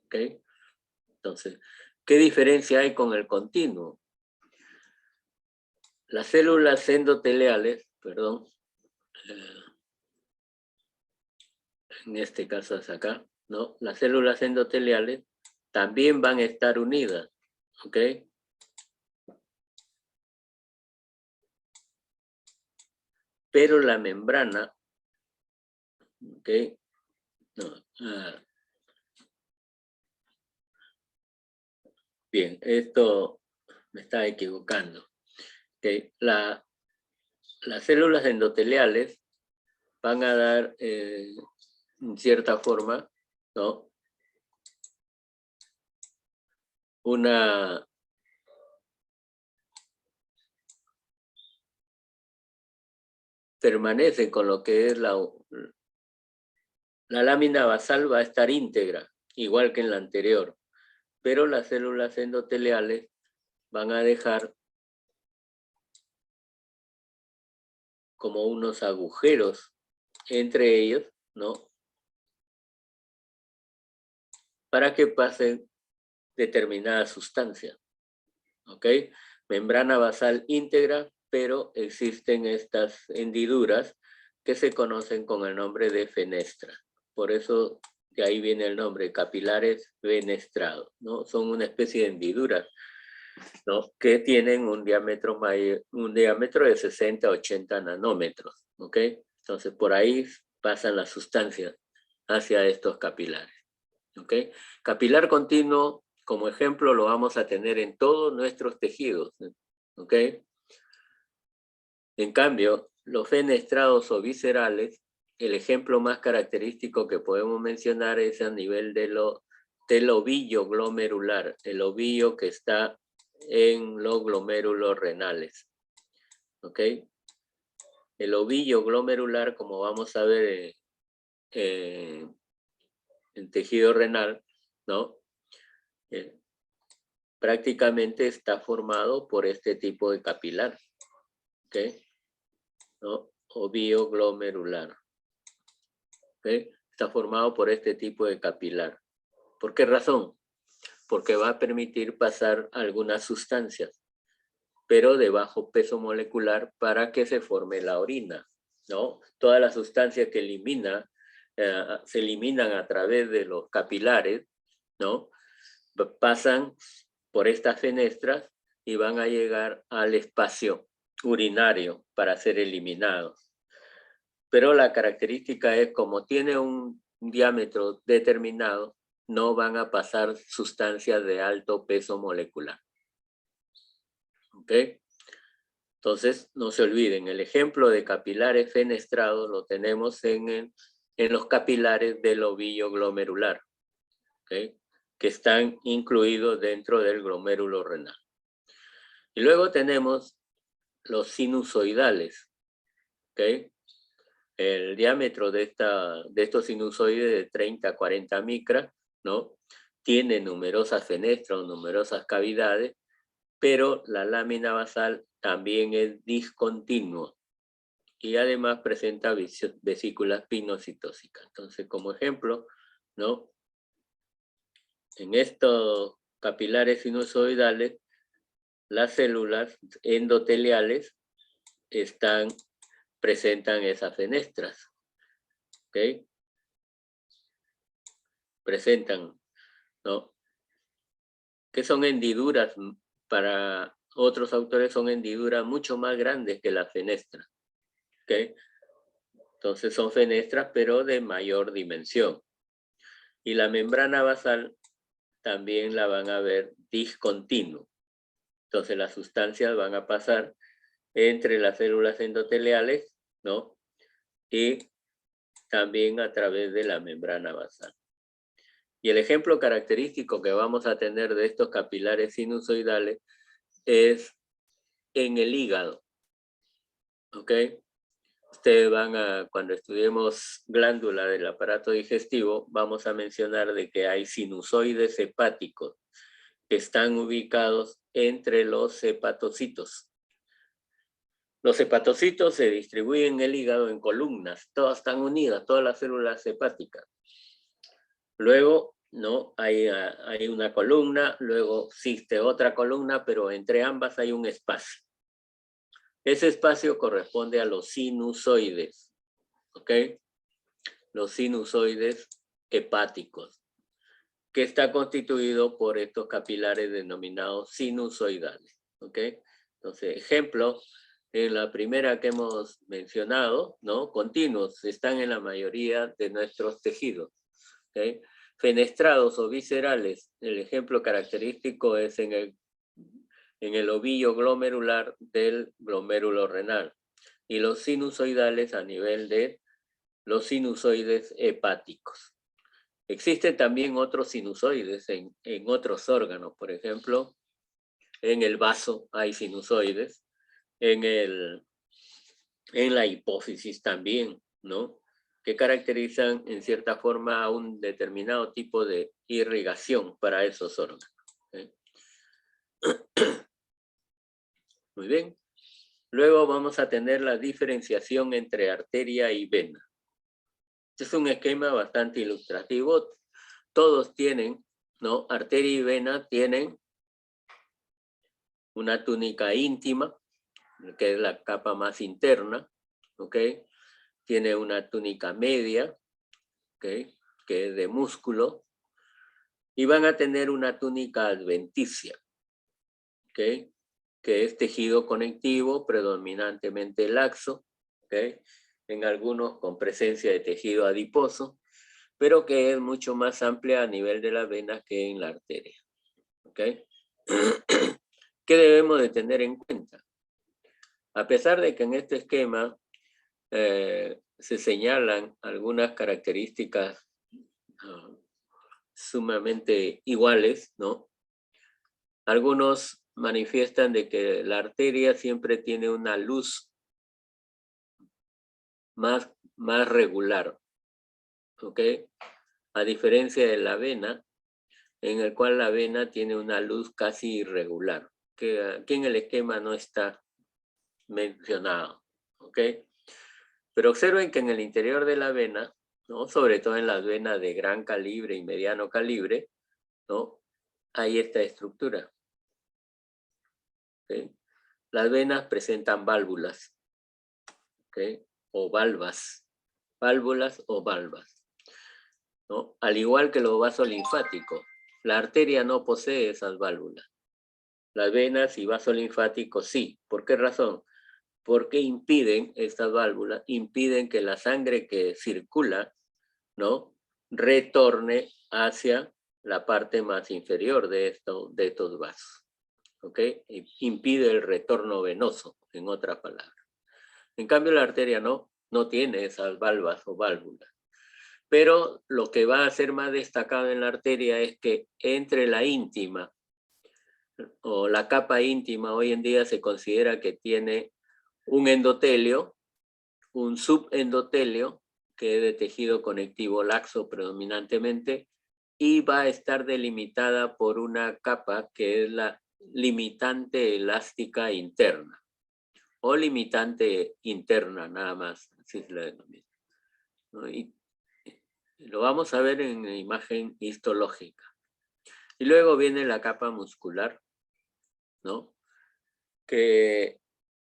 ¿Okay? Entonces, ¿qué diferencia hay con el continuo? Las células endoteliales, perdón, en este caso es acá, ¿no? Las células endoteliales también van a estar unidas. ¿Ok? Pero la membrana, ¿ok? No, bien, esto me está equivocando. Okay. Las células endoteliales van a dar, en cierta forma, ¿no? Permanece con lo que es la lámina basal, va a estar íntegra, igual que en la anterior, pero las células endoteliales van a dejar como unos agujeros entre ellos, ¿no? Para que pasen determinada sustancia. ¿ok? Membrana basal íntegra, pero existen estas hendiduras que se conocen con el nombre de fenestra. Por eso de ahí viene el nombre, capilares fenestrados, ¿no? Son una especie de hendiduras, ¿no? Que tienen un diámetro de 60 a 80 nanómetros, ¿ok? Entonces por ahí pasan las sustancias hacia estos capilares, ¿ok? Capilar continuo, como ejemplo, lo vamos a tener en todos nuestros tejidos, ¿ok? En cambio, los fenestrados o viscerales, el ejemplo más característico que podemos mencionar es a nivel del ovillo glomerular, el ovillo que está en los glomérulos renales, ¿ok? El ovillo glomerular, como vamos a ver en tejido renal, ¿no? Prácticamente está formado por este tipo de capilar, ¿ok? ¿No? Ovillo glomerular, ¿ok? Está formado por este tipo de capilar. ¿Por qué razón? Porque va a permitir pasar algunas sustancias, pero de bajo peso molecular para que se forme la orina, ¿no? Todas las sustancias que se eliminan a través de los capilares, ¿no? Pasan por estas fenestras y van a llegar al espacio urinario para ser eliminados. Pero la característica es, como tiene un diámetro determinado, no van a pasar sustancias de alto peso molecular. ¿Ok? Entonces, no se olviden, el ejemplo de capilares fenestrados lo tenemos en los capilares del ovillo glomerular, ¿ok? Que están incluidos dentro del glomérulo renal. Y luego tenemos los sinusoidales, ¿ok? El diámetro de estos sinusoides de 30 a 40 micras, ¿no? Tiene numerosas fenestras o numerosas cavidades, pero la lámina basal también es discontinua y además presenta vesículas pinocitóxicas. Entonces, como ejemplo, ¿no? En estos capilares sinusoidales, las células endoteliales presentan esas fenestras, ¿ok? Presentan, ¿no? Que son hendiduras, para otros autores son hendiduras mucho más grandes que las fenestras, ¿ok? Entonces son fenestras, pero de mayor dimensión. Y la membrana basal también la van a ver discontinua. Entonces las sustancias van a pasar entre las células endoteliales, ¿no? Y también a través de la membrana basal. Y el ejemplo característico que vamos a tener de estos capilares sinusoidales es en el hígado, ¿ok? Ustedes cuando estudiemos glándula del aparato digestivo, vamos a mencionar de que hay sinusoides hepáticos que están ubicados entre los hepatocitos. Los hepatocitos se distribuyen en el hígado en columnas, todas están unidas, todas las células hepáticas. Luego, ¿no? Hay una columna, luego existe otra columna, pero entre ambas hay un espacio. Ese espacio corresponde a los sinusoides, ¿ok? Los sinusoides hepáticos, que está constituido por estos capilares denominados sinusoidales, ¿ok? Entonces, ejemplo, en la primera que hemos mencionado, ¿no? Continuos, están en la mayoría de nuestros tejidos, ¿ok? Fenestrados o viscerales, el ejemplo característico es en el ovillo glomerular del glomérulo renal, y los sinusoidales a nivel de los sinusoides hepáticos. Existen también otros sinusoides en otros órganos, por ejemplo, en el vaso hay sinusoides, en la hipófisis también, ¿no? Que caracterizan en cierta forma a un determinado tipo de irrigación para esos órganos, ¿eh? Muy bien. Luego vamos a tener la diferenciación entre arteria y vena. Este es un esquema bastante ilustrativo. Todos tienen, ¿no? Arteria y vena tienen una túnica íntima, que es la capa más interna, ¿ok? Tiene una túnica media, ¿ok? Que es de músculo, y van a tener una túnica adventicia, ¿ok? Que es tejido conectivo predominantemente laxo, ¿ok? En algunos con presencia de tejido adiposo, pero que es mucho más amplia a nivel de la vena que en la arteria, ¿ok? ¿Qué debemos de tener en cuenta? A pesar de que en este esquema se señalan algunas características sumamente iguales, ¿no? Algunos manifiestan de que la arteria siempre tiene una luz más regular, ¿ok? A diferencia de la vena, en el cual la vena tiene una luz casi irregular, que aquí en el esquema no está mencionado, ¿ok? Pero observen que en el interior de la vena, ¿no? Sobre todo en las venas de gran calibre y mediano calibre, ¿no? Hay esta estructura, ¿ok? Las venas presentan válvulas, ¿ok? O valvas, válvulas o valvas, ¿no? Al igual que los vasos linfáticos, la arteria no posee esas válvulas. Las venas y vasos linfáticos sí. ¿Por qué razón? Porque impiden, estas válvulas, impiden que la sangre que circula, ¿no? Retorne hacia la parte más inferior de estos vasos, ¿ok? Impide el retorno venoso, en otras palabras. En cambio, la arteria no tiene esas valvas o válvulas. Pero lo que va a ser más destacado en la arteria es que entre la íntima o la capa íntima hoy en día se considera que tiene un endotelio, un subendotelio, que es de tejido conectivo laxo predominantemente, y va a estar delimitada por una capa que es la limitante elástica interna, o limitante interna nada más, así se la denomina, ¿no? Y lo vamos a ver en la imagen histológica. Y luego viene la capa muscular, ¿no? Que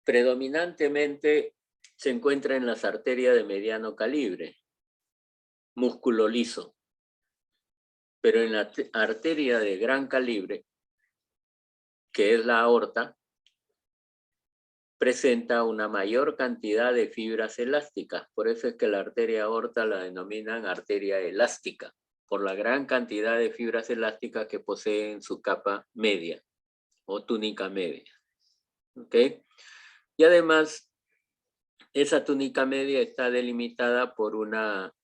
predominantemente se encuentra en las arterias de mediano calibre, músculo liso. Pero en la arteria de gran calibre, que es la aorta, presenta una mayor cantidad de fibras elásticas. Por eso es que la arteria aorta la denominan arteria elástica, por la gran cantidad de fibras elásticas que posee en su capa media o túnica media. ¿Ok? Y además, esa túnica media está delimitada por una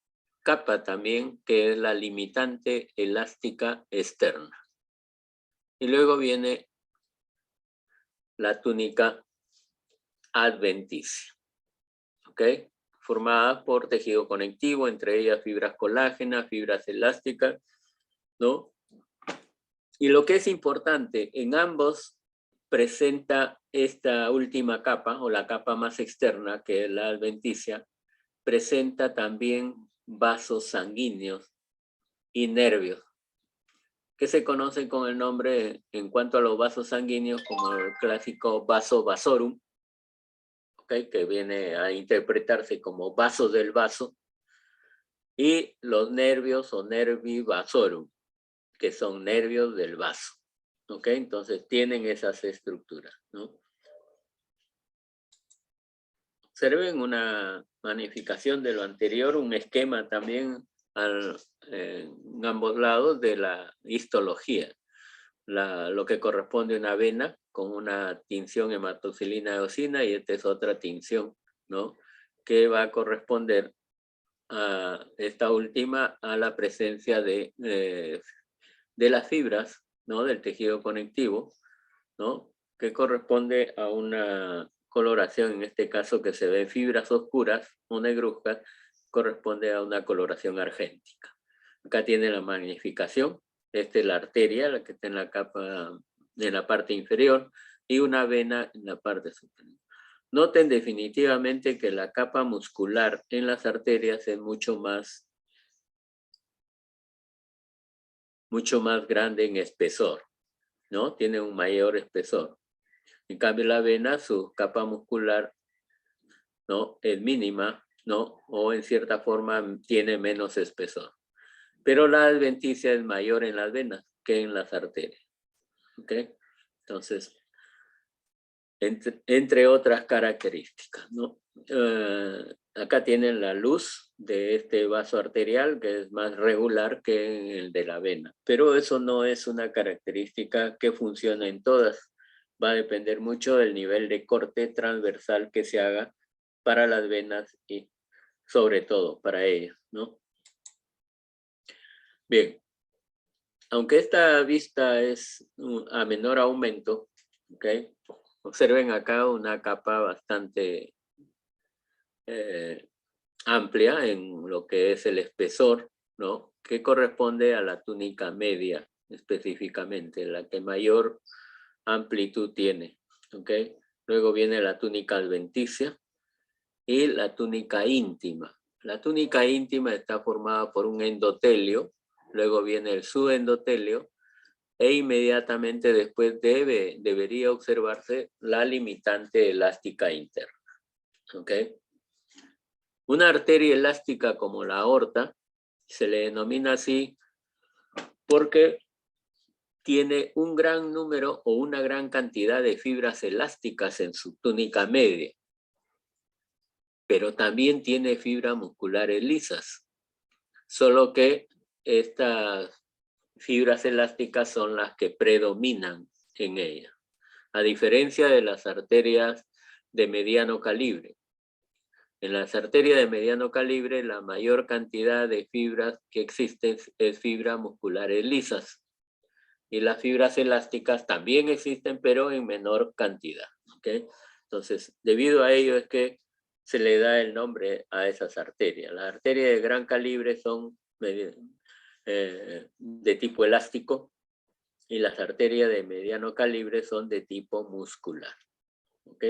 capa también, que es la limitante elástica externa. Y luego viene la túnica adventicia, ¿ok? Formada por tejido conectivo, entre ellas fibras colágenas, fibras elásticas, ¿no? Y lo que es importante, en ambos presenta esta última capa, o la capa más externa, que es la adventicia, presenta también vasos sanguíneos y nervios, que se conocen con el nombre, en cuanto a los vasos sanguíneos, como el clásico vaso vasorum, ¿okay? Que viene a interpretarse como vasos del vaso, y los nervios o nervi vasorum, que son nervios del vaso. ¿Ok? Entonces tienen esas estructuras, ¿no? Observen una magnificación de lo anterior, un esquema también en ambos lados de la histología. Lo que corresponde a una vena con una tinción hematoxilina eosina, y esta es otra tinción, ¿no? Que va a corresponder a esta última a la presencia de las fibras, ¿no? Del tejido conectivo, ¿no? Que corresponde a una coloración, en este caso que se ve fibras oscuras o negruzcas, corresponde a una coloración argéntica. Acá tiene la magnificación. Esta es la arteria, la que está en la capa, en la parte inferior, y una vena en la parte superior. Noten definitivamente que la capa muscular en las arterias es mucho más grande en espesor, ¿no? Tiene un mayor espesor. En cambio, la vena, su capa muscular, ¿no?, es mínima, ¿no?, o en cierta forma tiene menos espesor. Pero la adventicia es mayor en las venas que en las arterias. ¿Ok? Entonces, entre otras características, ¿no? Acá tienen la luz de este vaso arterial, que es más regular que el de la vena. Pero eso no es una característica que funcione en todas. Va a depender mucho del nivel de corte transversal que se haga para las venas y sobre todo para ellas, ¿no? Bien. Aunque esta vista es a menor aumento, ¿ok? Observen acá una capa bastante amplia en lo que es el espesor, ¿no?, que corresponde a la túnica media específicamente, la que mayor amplitud tiene, ¿ok? Luego viene la túnica adventicia y la túnica íntima. La túnica íntima está formada por un endotelio, luego viene el subendotelio, e inmediatamente después debería observarse la limitante elástica interna. ¿Ok? Una arteria elástica como la aorta se le denomina así porque tiene un gran número o una gran cantidad de fibras elásticas en su túnica media, pero también tiene fibras musculares lisas, solo que estas fibras elásticas son las que predominan en ella, a diferencia de las arterias de mediano calibre. En las arterias de mediano calibre, la mayor cantidad de fibras que existen es fibras musculares lisas. Y las fibras elásticas también existen, pero en menor cantidad. ¿Okay? Entonces, debido a ello es que se le da el nombre a esas arterias. Las arterias de gran calibre son de tipo elástico y las arterias de mediano calibre son de tipo muscular. ¿Ok?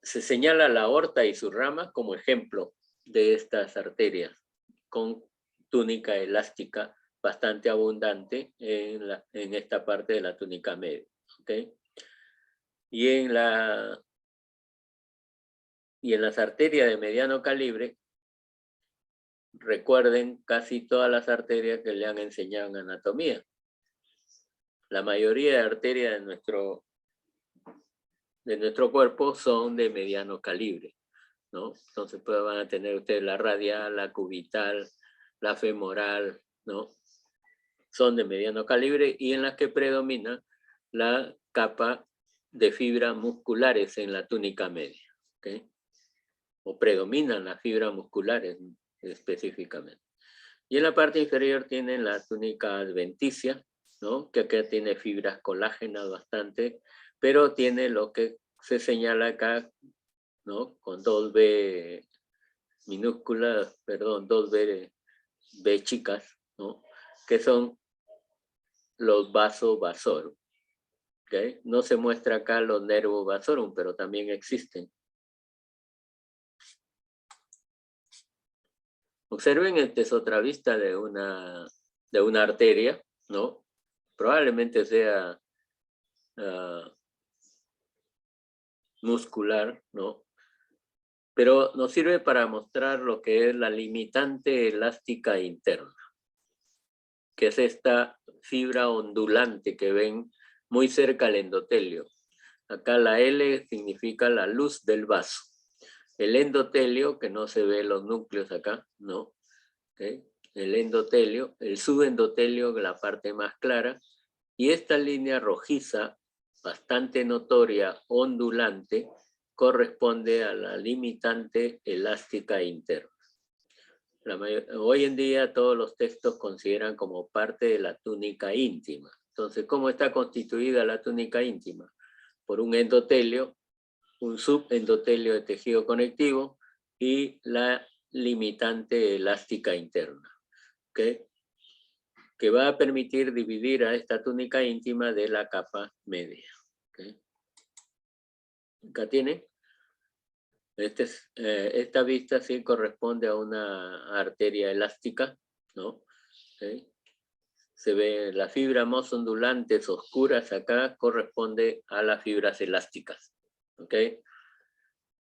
Se señala la aorta y su rama como ejemplo de estas arterias con túnica elástica bastante abundante en esta parte de la túnica media. ¿Okay? Y en las arterias de mediano calibre, recuerden casi todas las arterias que le han enseñado en anatomía. La mayoría de arterias de nuestro cuerpo son de mediano calibre, ¿no? Entonces pues van a tener ustedes la radial, la cubital, la femoral, ¿no? Son de mediano calibre y en las que predomina la capa de fibras musculares en la túnica media, ¿ok? O predominan las fibras musculares específicamente. Y en la parte inferior tienen la túnica adventicia, ¿no? Que acá tiene fibras colágenas bastante, pero tiene lo que se señala acá, ¿no? Con 2B minúsculas, perdón, 2B chicas, ¿no? Que son los vasos vasorum. ¿Okay? No se muestra acá los nervos vasorum, pero también existen. Observen, esta es otra vista de una arteria, ¿no? Probablemente sea muscular, ¿no? Pero nos sirve para mostrar lo que es la limitante elástica interna, que es esta fibra ondulante que ven muy cerca al endotelio. Acá la L significa la luz del vaso. El endotelio, que no se ve los núcleos acá, ¿no? ¿Okay? El endotelio, el subendotelio, la parte más clara, y esta línea rojiza, bastante notoria, ondulante, corresponde a la limitante elástica interna. Hoy en día todos los textos consideran como parte de la túnica íntima. Entonces, ¿cómo está constituida la túnica íntima? Por un endotelio, un subendotelio de tejido conectivo y la limitante elástica interna, ¿okay? Que va a permitir dividir a esta túnica íntima de la capa media. ¿Okay? Acá tiene. Esta vista sí corresponde a una arteria elástica, ¿no? ¿Okay? Se ve las fibras más ondulantes, oscuras acá, corresponde a las fibras elásticas. ¿Ok?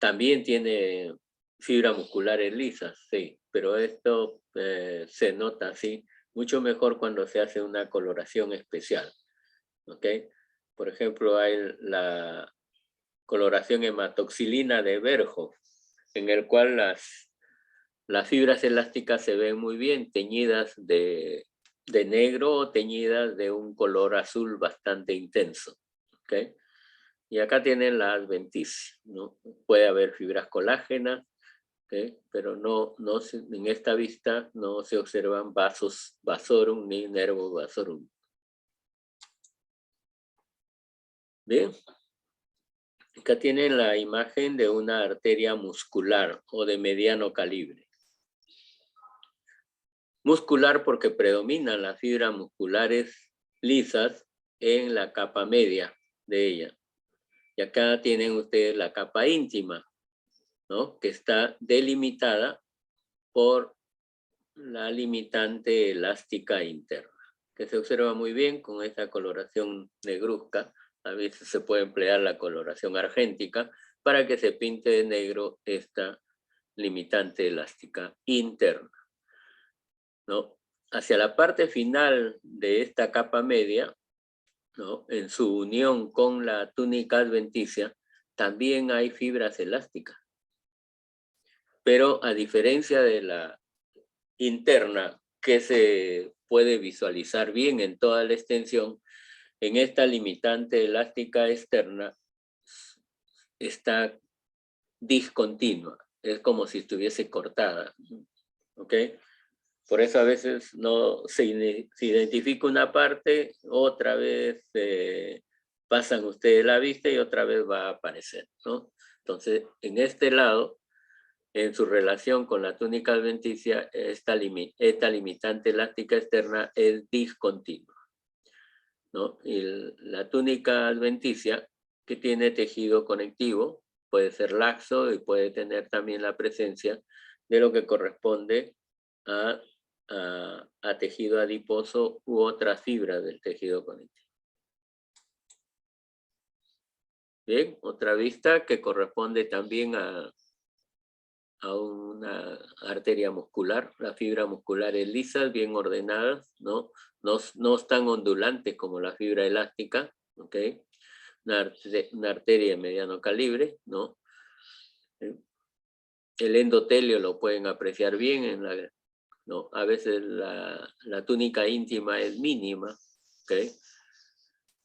También tiene fibras musculares lisas, sí, pero esto se nota así mucho mejor cuando se hace una coloración especial. ¿Ok? Por ejemplo, hay la coloración hematoxilina de Verhoeven, en el cual las fibras elásticas se ven muy bien teñidas de negro o teñidas de un color azul bastante intenso. ¿Ok? Y acá tienen la adventicia, ¿no? Puede haber fibras colágenas, ¿okay? Pero en esta vista no se observan vasos vasorum ni nervos vasorum. Bien. Acá tienen la imagen de una arteria muscular o de mediano calibre. Muscular porque predominan las fibras musculares lisas en la capa media de ella. Y acá tienen ustedes la capa íntima, ¿no? Que está delimitada por la limitante elástica interna, que se observa muy bien con esta coloración negruzca. A veces se puede emplear la coloración argéntica para que se pinte de negro esta limitante elástica interna, ¿no? Hacia la parte final de esta capa media, ¿no? En su unión con la túnica adventicia, también hay fibras elásticas. Pero a diferencia de la interna, que se puede visualizar bien en toda la extensión, en esta limitante elástica externa está discontinua. Es como si estuviese cortada. ¿Ok? Por eso a veces no se identifica una parte, otra vez pasan ustedes la vista y otra vez va a aparecer, ¿no? Entonces, en este lado, en su relación con la túnica adventicia, esta limitante elástica externa es discontinua, ¿no? Y la túnica adventicia, que tiene tejido conectivo, puede ser laxo y puede tener también la presencia de lo que corresponde a tejido adiposo u otras fibras del tejido conectivo. Bien, otra vista que corresponde también a una arteria muscular. Las fibras musculares lisas, bien ordenadas, ¿no? No están ondulantes como la fibra elástica, ¿ok? Una arteria de mediano calibre, ¿no? El endotelio lo pueden apreciar bien, ¿no? A veces la túnica íntima es mínima, ¿ok?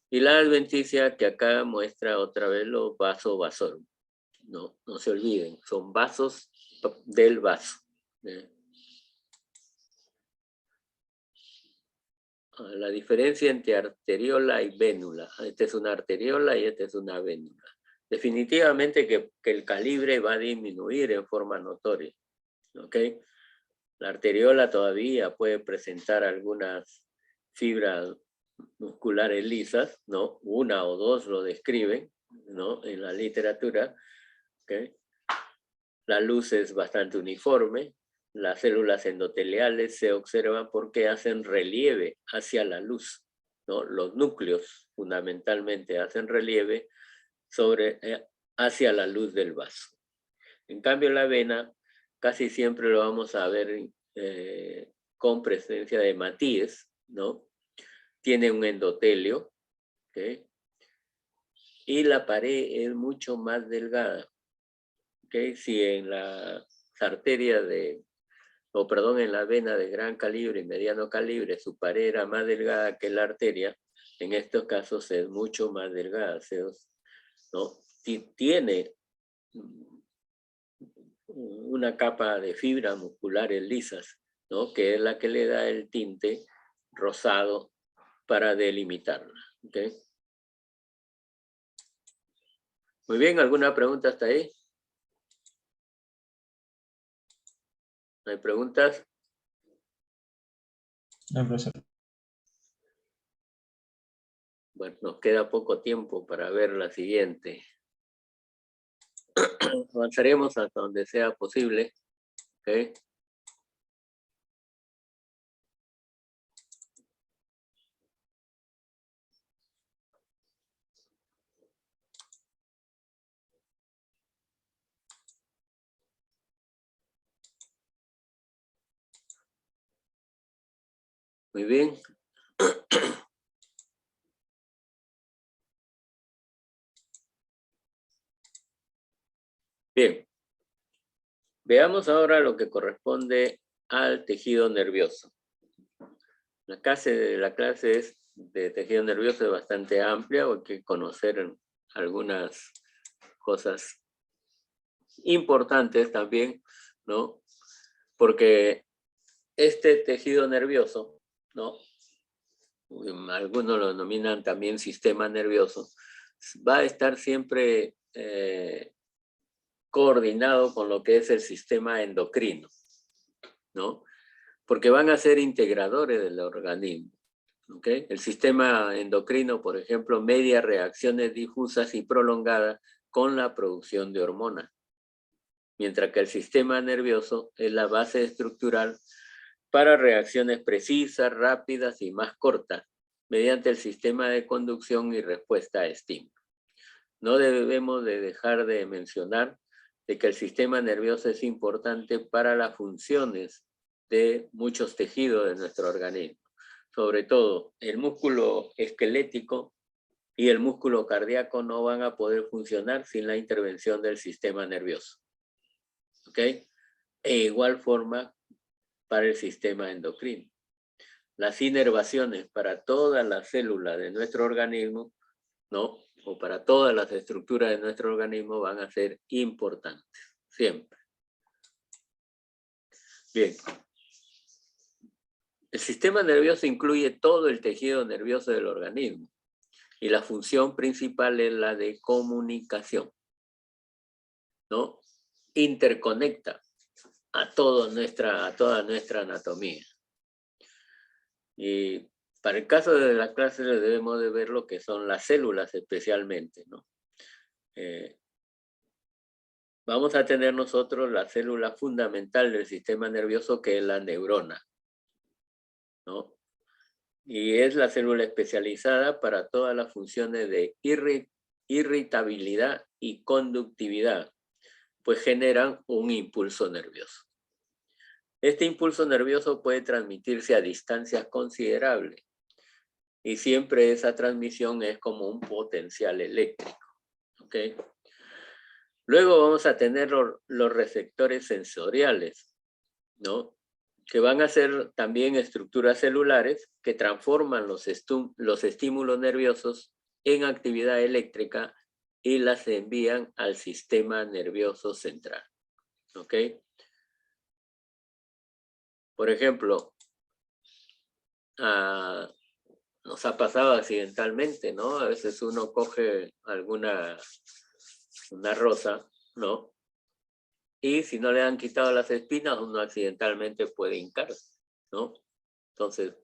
Y la adventicia que acá muestra otra vez los vasos vasorum. No se olviden, son vasos del vaso. La diferencia entre arteriola y vénula. Esta es una arteriola y esta es una vénula. Definitivamente que el calibre va a disminuir en forma notoria. ¿Ok? La arteriola todavía puede presentar algunas fibras musculares lisas, ¿no? Una o dos lo describen, ¿no? En la literatura. ¿Ok? La luz es bastante uniforme. Las células endoteliales se observan porque hacen relieve hacia la luz, ¿no? Los núcleos fundamentalmente hacen relieve hacia la luz del vaso. En cambio, la vena casi siempre lo vamos a ver con presencia de hematíes, ¿no? Tiene un endotelio, ¿okay? Y la pared es mucho más delgada. ¿Okay? Si en la arteria en la vena de gran calibre y mediano calibre, su pared era más delgada que la arteria, en estos casos es mucho más delgada, ¿no? Tiene una capa de fibras musculares lisas, ¿no? Que es la que le da el tinte rosado para delimitarla. ¿Okay? Muy bien, ¿alguna pregunta hasta ahí? ¿No hay preguntas? No, profesor. Bueno, nos queda poco tiempo para ver la siguiente. Avanzaremos hasta donde sea posible. ¿Okay? Muy bien. Bien. Veamos ahora lo que corresponde al tejido nervioso. La clase de tejido nervioso es bastante amplia, hay que conocer algunas cosas importantes también, ¿no? Porque este tejido nervioso, ¿no? Algunos lo denominan también sistema nervioso, va a estar siempre coordinado con lo que es el sistema endocrino, ¿no? Porque van a ser integradores del organismo. ¿Okay? El sistema endocrino, por ejemplo, media reacciones difusas y prolongadas con la producción de hormonas, mientras que el sistema nervioso es la base estructural para reacciones precisas, rápidas y más cortas, mediante el sistema de conducción y respuesta a estímulos. No debemos de dejar de mencionar de que el sistema nervioso es importante para las funciones de muchos tejidos de nuestro organismo. Sobre todo, el músculo esquelético y el músculo cardíaco no van a poder funcionar sin la intervención del sistema nervioso. ¿Ok? E igual forma para el sistema endocrino. Las inervaciones para todas las células de nuestro organismo, ¿no? O para todas las estructuras de nuestro organismo van a ser importantes, siempre. Bien. El sistema nervioso incluye todo el tejido nervioso del organismo y la función principal es la de comunicación, ¿no? Interconecta a toda nuestra anatomía. Y para el caso de la clase debemos de ver lo que son las células especialmente, ¿no? Vamos a tener nosotros la célula fundamental del sistema nervioso, que es la neurona, ¿no? Y es la célula especializada para todas las funciones de irritabilidad y conductividad, pues generan un impulso nervioso. Este impulso nervioso puede transmitirse a distancias considerables y siempre esa transmisión es como un potencial eléctrico, ¿ok? Luego vamos a tener los receptores sensoriales, ¿no? Que van a ser también estructuras celulares que transforman los estímulos nerviosos en actividad eléctrica y las envían al sistema nervioso central. ¿Ok? Por ejemplo, nos ha pasado accidentalmente, ¿no? A veces uno coge una rosa, ¿no? Y si no le han quitado las espinas, uno accidentalmente puede hincarse, ¿no? Entonces,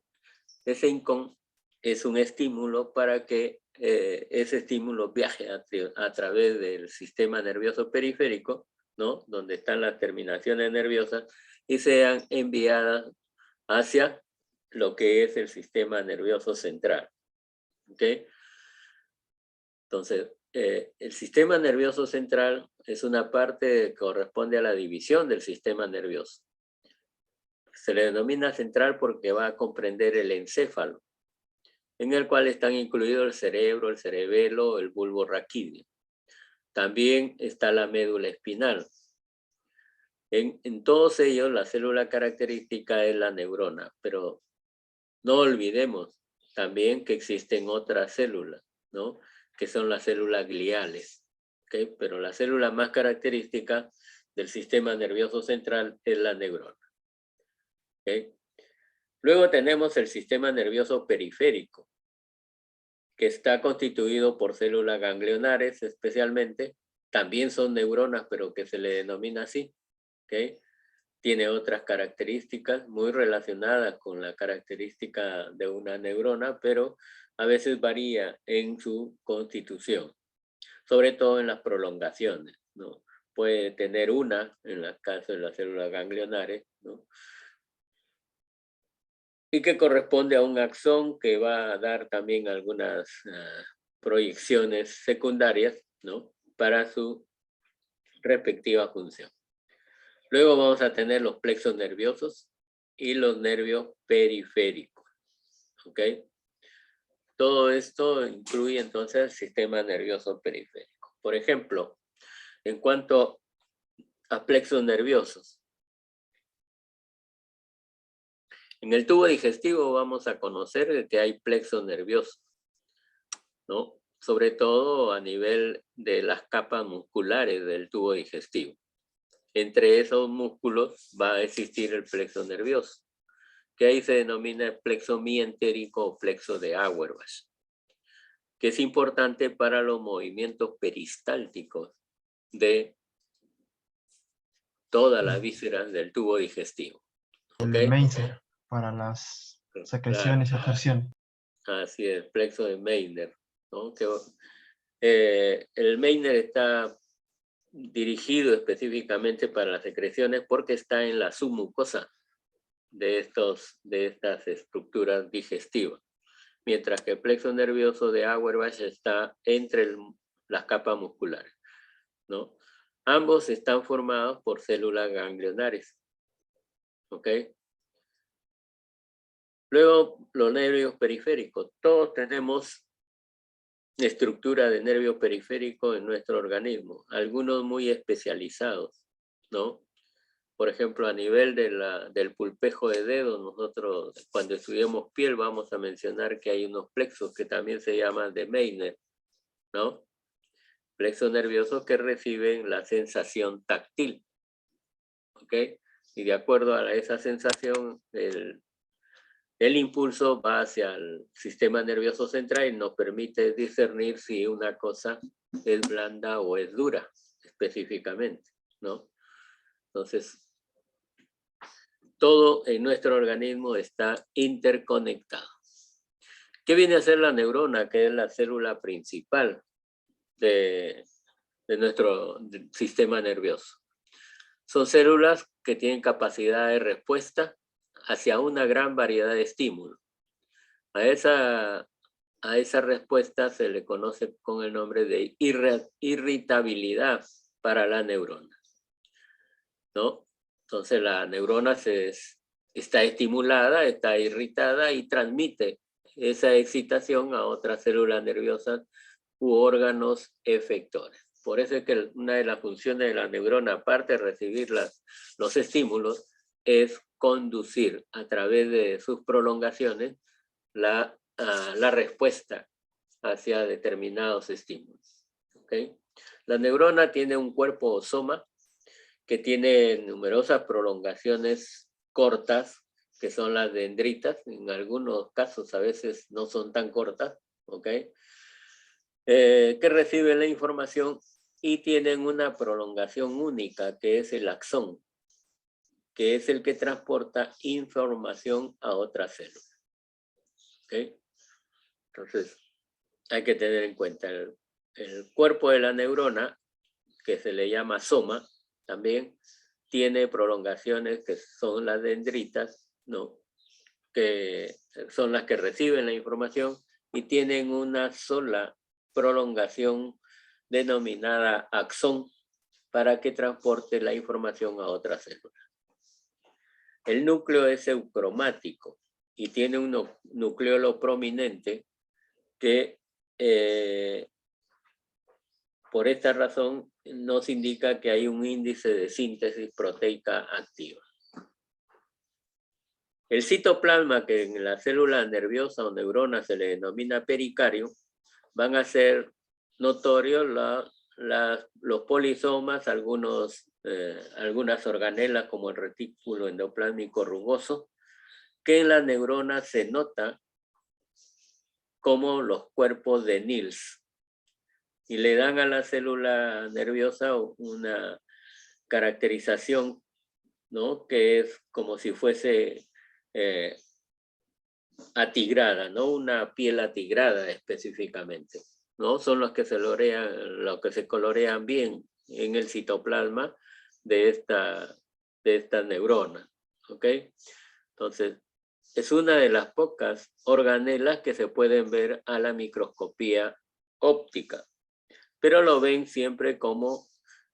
ese hincón es un estímulo para que ese estímulo viaje a través del sistema nervioso periférico, ¿no? Donde están las terminaciones nerviosas, y sean enviadas hacia lo que es el sistema nervioso central. ¿Ok? Entonces, el sistema nervioso central es una parte que corresponde a la división del sistema nervioso. Se le denomina central porque va a comprender el encéfalo, en el cual están incluidos el cerebro, el cerebelo, el bulbo raquídeo. También está la médula espinal. En todos ellos, la célula característica es la neurona, pero no olvidemos también que existen otras células, ¿no? Que son las células gliales, ¿okay? Pero la célula más característica del sistema nervioso central es la neurona. ¿Okay? Luego tenemos el sistema nervioso periférico, que está constituido por células ganglionares especialmente. También son neuronas, pero que se le denomina así. ¿Okay? Tiene otras características muy relacionadas con la característica de una neurona, pero a veces varía en su constitución, sobre todo en las prolongaciones, ¿no? Puede tener una, en el caso de las células ganglionares, ¿no? Y que corresponde a un axón que va a dar también algunas proyecciones secundarias, ¿no? Para su respectiva función. Luego vamos a tener los plexos nerviosos y los nervios periféricos. ¿Ok? Todo esto incluye entonces el sistema nervioso periférico. Por ejemplo, en cuanto a plexos nerviosos. En el tubo digestivo vamos a conocer que hay plexos nerviosos, ¿no? Sobre todo a nivel de las capas musculares del tubo digestivo. Entre esos músculos va a existir el plexo nervioso, que ahí se denomina el plexo mientérico o plexo de Auerbach, que es importante para los movimientos peristálticos de todas las vísceras del tubo digestivo. El ¿Ok? Meinzer para las secreciones y absorción. Así es, plexo de Meissner, ¿no? El Meissner está dirigido específicamente para las secreciones porque está en la submucosa de estas estructuras digestivas, mientras que el plexo nervioso de Auerbach está entre las capas musculares, ¿no? Ambos están formados por células ganglionares, ¿ok? Luego, los nervios periféricos. Todos tenemos estructura de nervio periférico en nuestro organismo, algunos muy especializados, ¿no? Por ejemplo, a nivel del pulpejo de dedo, nosotros cuando estudiamos piel vamos a mencionar que hay unos plexos que también se llaman de Meissner, ¿no? Plexos nerviosos que reciben la sensación táctil, ¿ok? Y de acuerdo a esa sensación, el impulso va hacia el sistema nervioso central y nos permite discernir si una cosa es blanda o es dura, específicamente, ¿no? Entonces, todo en nuestro organismo está interconectado. ¿Qué viene a ser la neurona? Que es la célula principal de nuestro sistema nervioso. Son células que tienen capacidad de respuesta hacia una gran variedad de estímulos. A esa respuesta se le conoce con el nombre de irritabilidad para la neurona, ¿no? Entonces la neurona está estimulada, está irritada y transmite esa excitación a otras células nerviosas u órganos efectores. Por eso es que una de las funciones de la neurona, aparte de recibir los estímulos, es conducir a través de sus prolongaciones la respuesta hacia determinados estímulos. ¿Okay? La neurona tiene un cuerpo o soma que tiene numerosas prolongaciones cortas, que son las dendritas. En algunos casos a veces no son tan cortas, ¿ok? Que reciben la información y tienen una prolongación única, que es el axón, que es el que transporta información a otras células. ¿Ok? Entonces, hay que tener en cuenta el cuerpo de la neurona, que se le llama soma, también tiene prolongaciones que son las dendritas, ¿no? Que son las que reciben la información y tienen una sola prolongación denominada axón para que transporte la información a otras células. El núcleo es eucromático y tiene un nucleolo prominente que por esta razón nos indica que hay un índice de síntesis proteica activa. El citoplasma, que en la célula nerviosa o neurona se le denomina pericardio, van a ser notorios los polisomas, algunas organelas como el retículo endoplásmico rugoso, que en la neurona se nota como los cuerpos de Nils, y le dan a la célula nerviosa una caracterización, ¿no? Que es como si fuese atigrada, ¿no? Una piel atigrada específicamente, ¿no? Son los que se colorean bien en el citoplasma de esta neurona, ¿ok? Entonces, es una de las pocas organelas que se pueden ver a la microscopía óptica, pero lo ven siempre como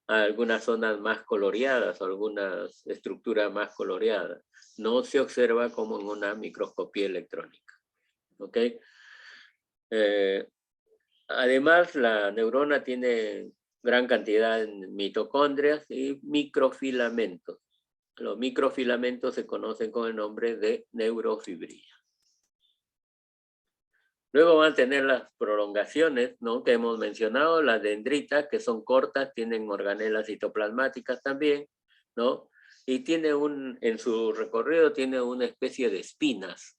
algunas zonas más coloreadas o algunas estructuras más coloreadas. No se observa como en una microscopía electrónica. ¿ok? Además, la neurona tiene gran cantidad de mitocondrias y microfilamentos. Los microfilamentos se conocen con el nombre de neurofibrina. Luego van a tener las prolongaciones, ¿no?, que hemos mencionado, las dendritas, que son cortas, tienen organelas citoplasmáticas también, ¿no? Y tiene en su recorrido tiene una especie de espinas,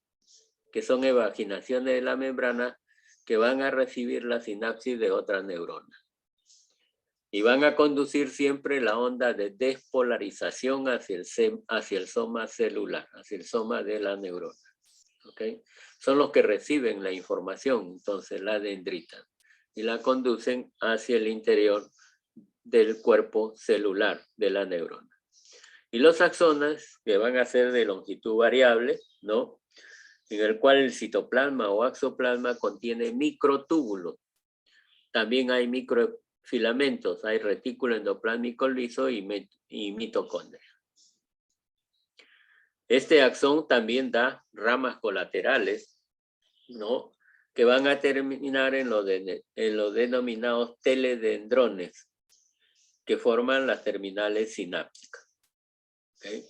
que son evaginaciones de la membrana que van a recibir la sinapsis de otras neuronas. Y van a conducir siempre la onda de despolarización hacia el soma celular, hacia el soma de la neurona. ¿Ok? Son los que reciben la información, entonces la dendrita, y la conducen hacia el interior del cuerpo celular de la neurona. Y los axones, que van a ser de longitud variable, ¿no?, en el cual el citoplasma o axoplasma contiene microtúbulos. También hay microfilamentos, hay retículo endoplásmico liso y mitocondria. Este axón también da ramas colaterales, ¿no?, que van a terminar en los denominados teledendrones, que forman las terminales sinápticas. ¿Okay?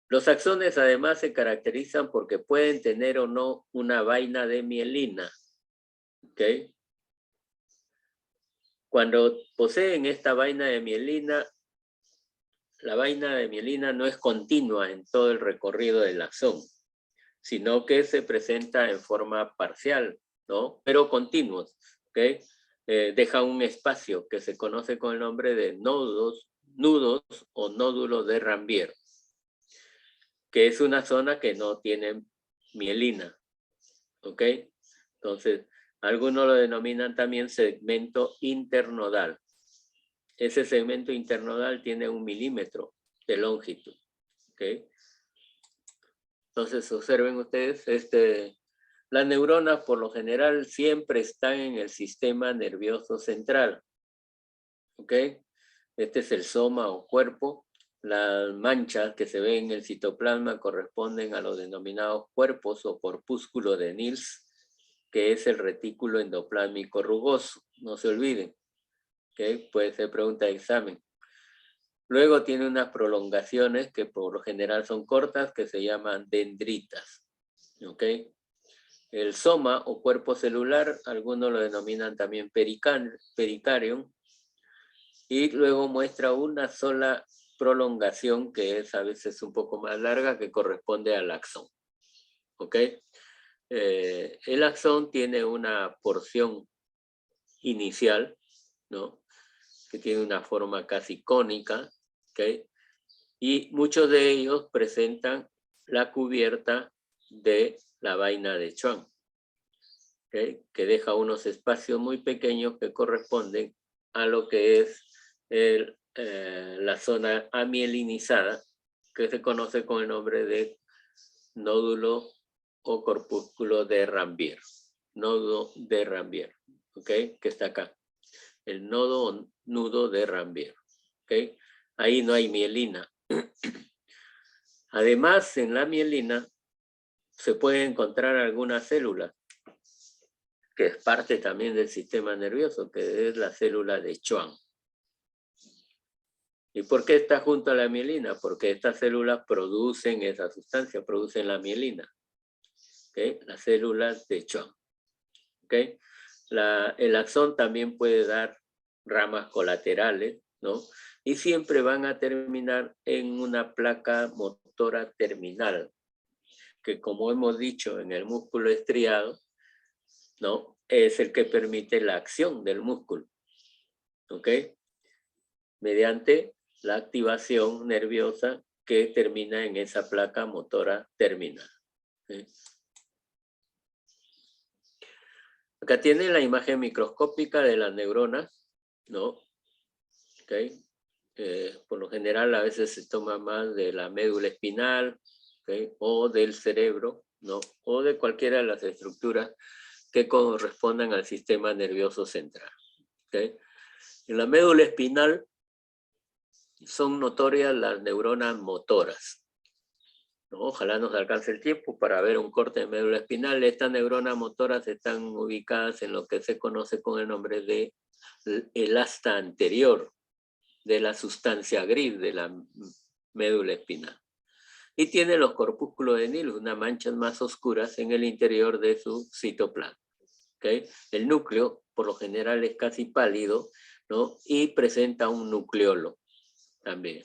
Los axones además se caracterizan porque pueden tener o no una vaina de mielina. ¿Okay? Cuando poseen esta vaina de mielina, la vaina de mielina no es continua en todo el recorrido del axón, sino que se presenta en forma parcial, ¿no?, pero continuos. ¿Okay? Deja un espacio que se conoce con el nombre de nudos o nódulos de Rambier, que es una zona que no tiene mielina. ¿Ok? Entonces, algunos lo denominan también segmento internodal. Ese segmento internodal tiene 1 milímetro de longitud. ¿Ok? Entonces, observen ustedes, las neuronas por lo general siempre están en el sistema nervioso central. ¿Ok? Este es el soma o cuerpo. Las manchas que se ven en el citoplasma corresponden a los denominados cuerpos o corpúsculos de Nils, que es el retículo endoplásmico rugoso. No se olviden. ¿Okay? Puede ser pregunta de examen. Luego tiene unas prolongaciones que por lo general son cortas, que se llaman dendritas. ¿Ok? El soma o cuerpo celular, algunos lo denominan también pericarium, y luego muestra una sola prolongación que es a veces un poco más larga, que corresponde al axón. ¿Ok? El axón tiene una porción inicial, ¿no?, que tiene una forma casi cónica, ¿ok?, y muchos de ellos presentan la cubierta de la vaina de Schwann, ¿ok?, que deja unos espacios muy pequeños que corresponden a lo que es la zona amielinizada, que se conoce con el nombre de nódulo o corpúsculo de Rambier. Nodo de Rambier, ¿ok?, que está acá. El nodo o nudo de Rambier, ¿ok? Ahí no hay mielina. Además, en la mielina se pueden encontrar algunas células, que es parte también del sistema nervioso, que es la célula de Schwann. ¿Y por qué está junto a la mielina? Porque estas células producen esa sustancia, producen la mielina. ¿Okay? Las células de Schwann. ¿Okay? El axón también puede dar ramas colaterales, ¿no? Y siempre van a terminar en una placa motora terminal, que como hemos dicho en el músculo estriado, ¿no?, es el que permite la acción del músculo. ¿Ok? Mediante la activación nerviosa que termina en esa placa motora terminal. ¿Sí? Acá tiene la imagen microscópica de las neuronas, ¿no? ¿Okay? Por lo general a veces se toma más de la médula espinal, ¿okay?, o del cerebro, ¿no?, o de cualquiera de las estructuras que correspondan al sistema nervioso central. ¿Okay? En la médula espinal son notorias las neuronas motoras. ¿no? Ojalá nos alcance el tiempo para ver un corte de médula espinal. Estas neuronas motoras están ubicadas en lo que se conoce con el nombre de el asta anterior de la sustancia gris de la médula espinal. Y tiene los corpúsculos de Nil, unas manchas más oscuras en el interior de su citoplasma. ¿Okay? El núcleo, por lo general, es casi pálido, ¿no? Y presenta un nucleolo también.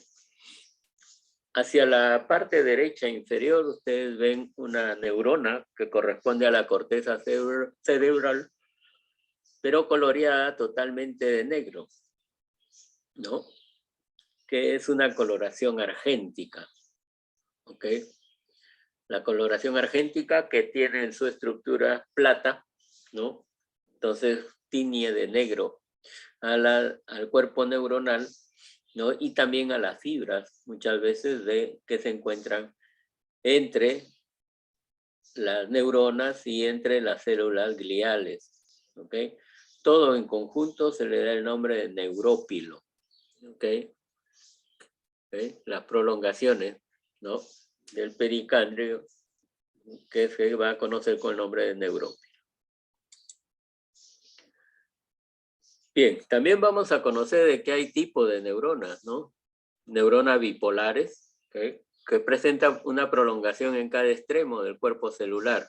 Hacia la parte derecha inferior, ustedes ven una neurona que corresponde a la corteza cerebral, pero coloreada totalmente de negro, ¿no? Que es una coloración argéntica. ¿Ok? La coloración argéntica que tiene en su estructura plata, ¿no? Entonces tiñe de negro al cuerpo neuronal, ¿no? Y también a las fibras, muchas veces, que se encuentran entre las neuronas y entre las células gliales, ¿ok? Todo en conjunto se le da el nombre de neurópilo, ¿ok? ¿Okay? Las prolongaciones, ¿no? Del pericárdio, que se va a conocer con el nombre de neurópilo. Bien, también vamos a conocer de que hay tipos de neuronas, ¿no? Neuronas bipolares, ¿okay? Que presentan una prolongación en cada extremo del cuerpo celular.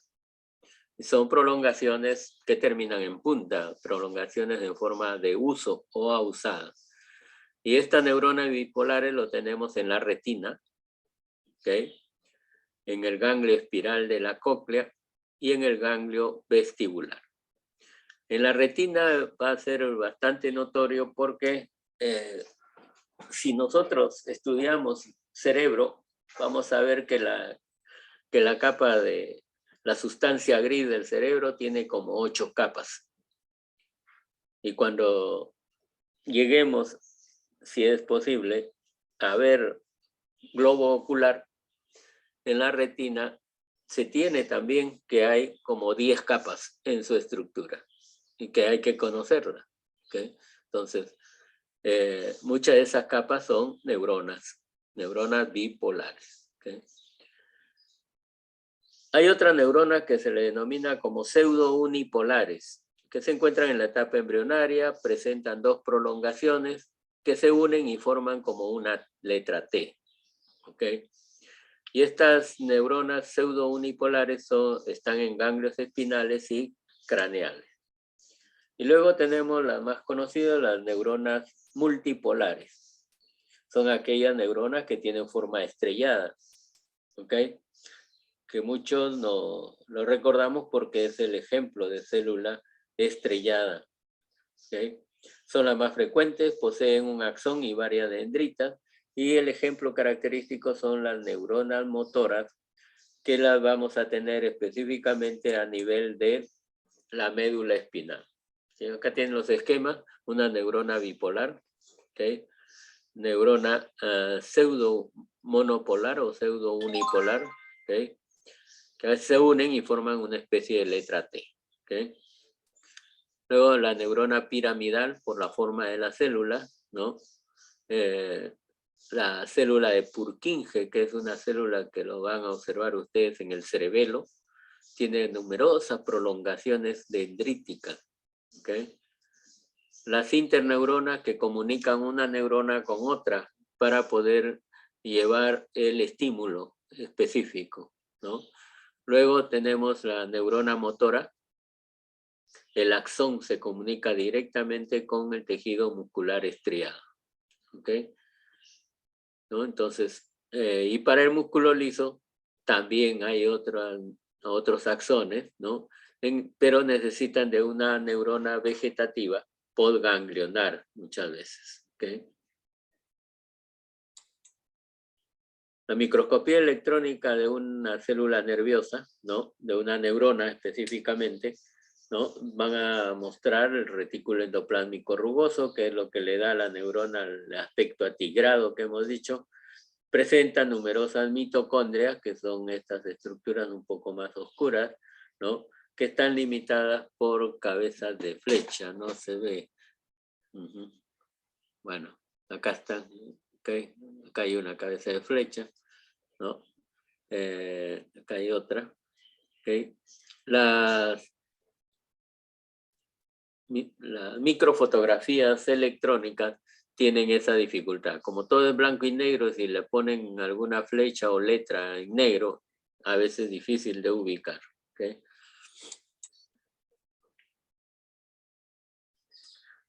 Son prolongaciones que terminan en punta, prolongaciones en forma de uso o ausada. Y estas neuronas bipolares lo tenemos en la retina, ¿ok? En el ganglio espiral de la cóclea y en el ganglio vestibular. En la retina va a ser bastante notorio porque si nosotros estudiamos cerebro, vamos a ver que la capa de la sustancia gris del cerebro tiene como 8 capas. Y cuando lleguemos, si es posible, a ver globo ocular, en la retina se tiene también que hay como 10 capas en su estructura y que hay que conocerla. ¿Okay? Entonces, muchas de esas capas son neuronas bipolares. ¿Okay? Hay otras neuronas que se le denomina como pseudo-unipolares, que se encuentran en la etapa embrionaria, presentan 2 prolongaciones que se unen y forman como una letra T. ¿Ok? Y estas neuronas pseudo-unipolares están en ganglios espinales y craneales. Y luego tenemos las más conocidas, las neuronas multipolares. Son aquellas neuronas que tienen forma estrellada. ¿Ok? Que muchos no lo recordamos porque es el ejemplo de célula estrellada. ¿Okay? Son las más frecuentes, poseen un axón y varias dendritas, y el ejemplo característico son las neuronas motoras, que las vamos a tener específicamente a nivel de la médula espinal. ¿Sí? Acá tienen los esquemas, una neurona bipolar, ¿okay? Neurona pseudo monopolar o pseudo unipolar, ¿okay? Que a veces se unen y forman una especie de letra T. ¿Okay? Luego la neurona piramidal por la forma de la célula, ¿no? La célula de Purkinje, que es una célula que lo van a observar ustedes en el cerebelo, tiene numerosas prolongaciones dendríticas. ¿Okay? Las interneuronas que comunican una neurona con otra para poder llevar el estímulo específico, ¿no? Luego tenemos la neurona motora. El axón se comunica directamente con el tejido muscular estriado. ¿Ok? ¿No? Entonces, y para el músculo liso también hay otros axones, ¿no? Pero necesitan de una neurona vegetativa podganglionar muchas veces. ¿Ok? La microscopía electrónica de una célula nerviosa, ¿no? De una neurona específicamente, ¿no? Van a mostrar el retículo endoplásmico rugoso, que es lo que le da a la neurona el aspecto atigrado que hemos dicho. Presenta numerosas mitocondrias, que son estas estructuras un poco más oscuras, ¿no? Que están limitadas por cabezas de flecha, no se ve. Bueno, acá están, ¿okay? Acá hay una cabeza de flecha, ¿no? Acá hay otra. ¿Okay? Las microfotografías electrónicas tienen esa dificultad. Como todo es blanco y negro, si le ponen alguna flecha o letra en negro, a veces es difícil de ubicar. ¿Okay?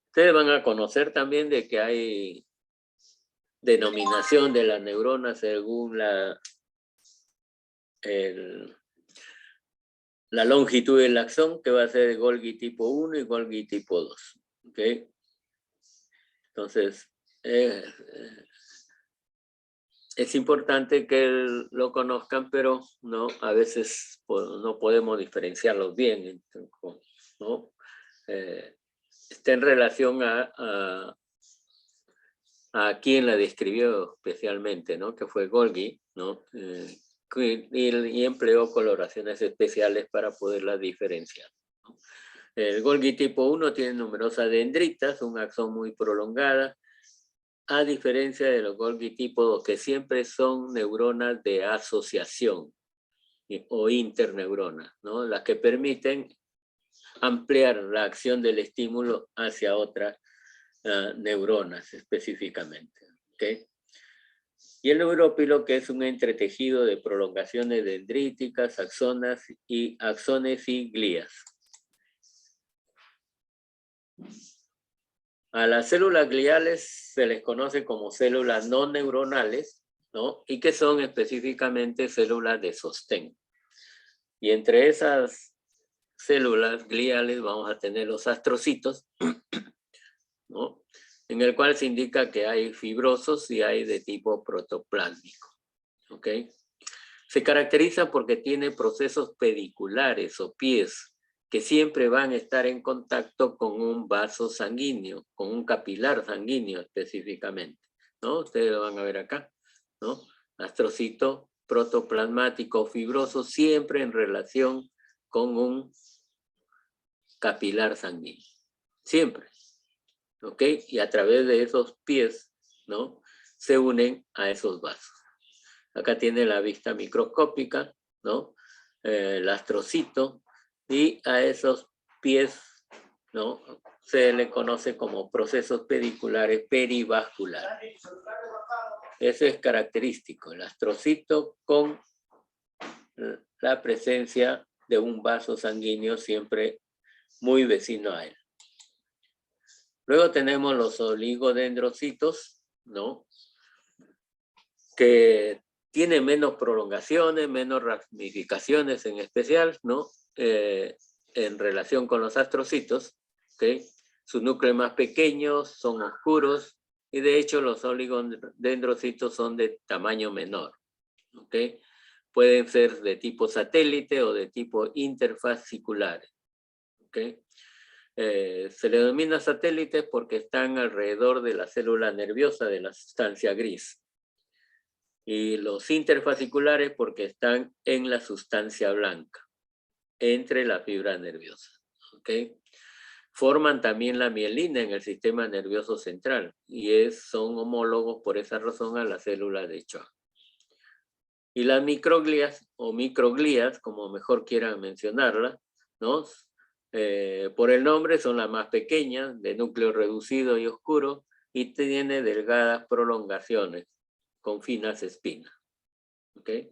Ustedes van a conocer también de que hay denominación de las neuronas según la longitud del axón, que va a ser Golgi tipo 1 y Golgi tipo 2. ¿Okay? Entonces, es importante que lo conozcan, pero no, a veces no podemos diferenciarlos bien, ¿no? Está en relación a quien la describió especialmente, ¿no? Que fue Golgi, ¿no? Y empleó coloraciones especiales para poderlas diferenciar, ¿no? El Golgi tipo 1 tiene numerosas dendritas, un axón muy prolongada, a diferencia de los Golgi tipo 2, que siempre son neuronas de asociación o interneuronas, ¿no? Las que permiten ampliar la acción del estímulo hacia otras neuronas específicamente. ¿Okay? Y el neurópilo, que es un entretejido de prolongaciones dendríticas, axones y glías. A las células gliales se les conoce como células no neuronales, ¿no? Y que son específicamente células de sostén. Y entre esas células gliales vamos a tener los astrocitos, ¿no? En el cual se indica que hay fibrosos y hay de tipo protoplásmico. ¿Ok? Se caracteriza porque tiene procesos pediculares o pies que siempre van a estar en contacto con un vaso sanguíneo, con un capilar sanguíneo específicamente, ¿no? Ustedes lo van a ver acá, ¿no? Astrocito protoplasmático fibroso siempre en relación con un capilar sanguíneo. Siempre. ¿Ok? Y a través de esos pies, ¿no? Se unen a esos vasos. Acá tiene la vista microscópica, ¿no? El astrocito, y a esos pies, ¿no? Se le conoce como procesos pediculares perivasculares. Eso es característico, el astrocito con la presencia de un vaso sanguíneo siempre muy vecino a él. Luego tenemos los oligodendrocitos, ¿no? Que tienen menos prolongaciones, menos ramificaciones en especial, ¿no? En relación con los astrocitos, ¿ok? Su núcleo es más pequeño, son oscuros, y de hecho los oligodendrocitos son de tamaño menor, ¿ok? Pueden ser de tipo satélite o de tipo interfasciculares, ¿ok? Se le denomina satélites porque están alrededor de la célula nerviosa de la sustancia gris. Y los interfasciculares porque están en la sustancia blanca, entre la fibra nerviosa. ¿Okay? Forman también la mielina en el sistema nervioso central y son homólogos por esa razón a la célula de Schwann. Y las microglias o microglías, como mejor quieran mencionarlas, ¿no? Por el nombre son las más pequeñas, de núcleo reducido y oscuro, y tiene delgadas prolongaciones con finas espinas. ¿Okay?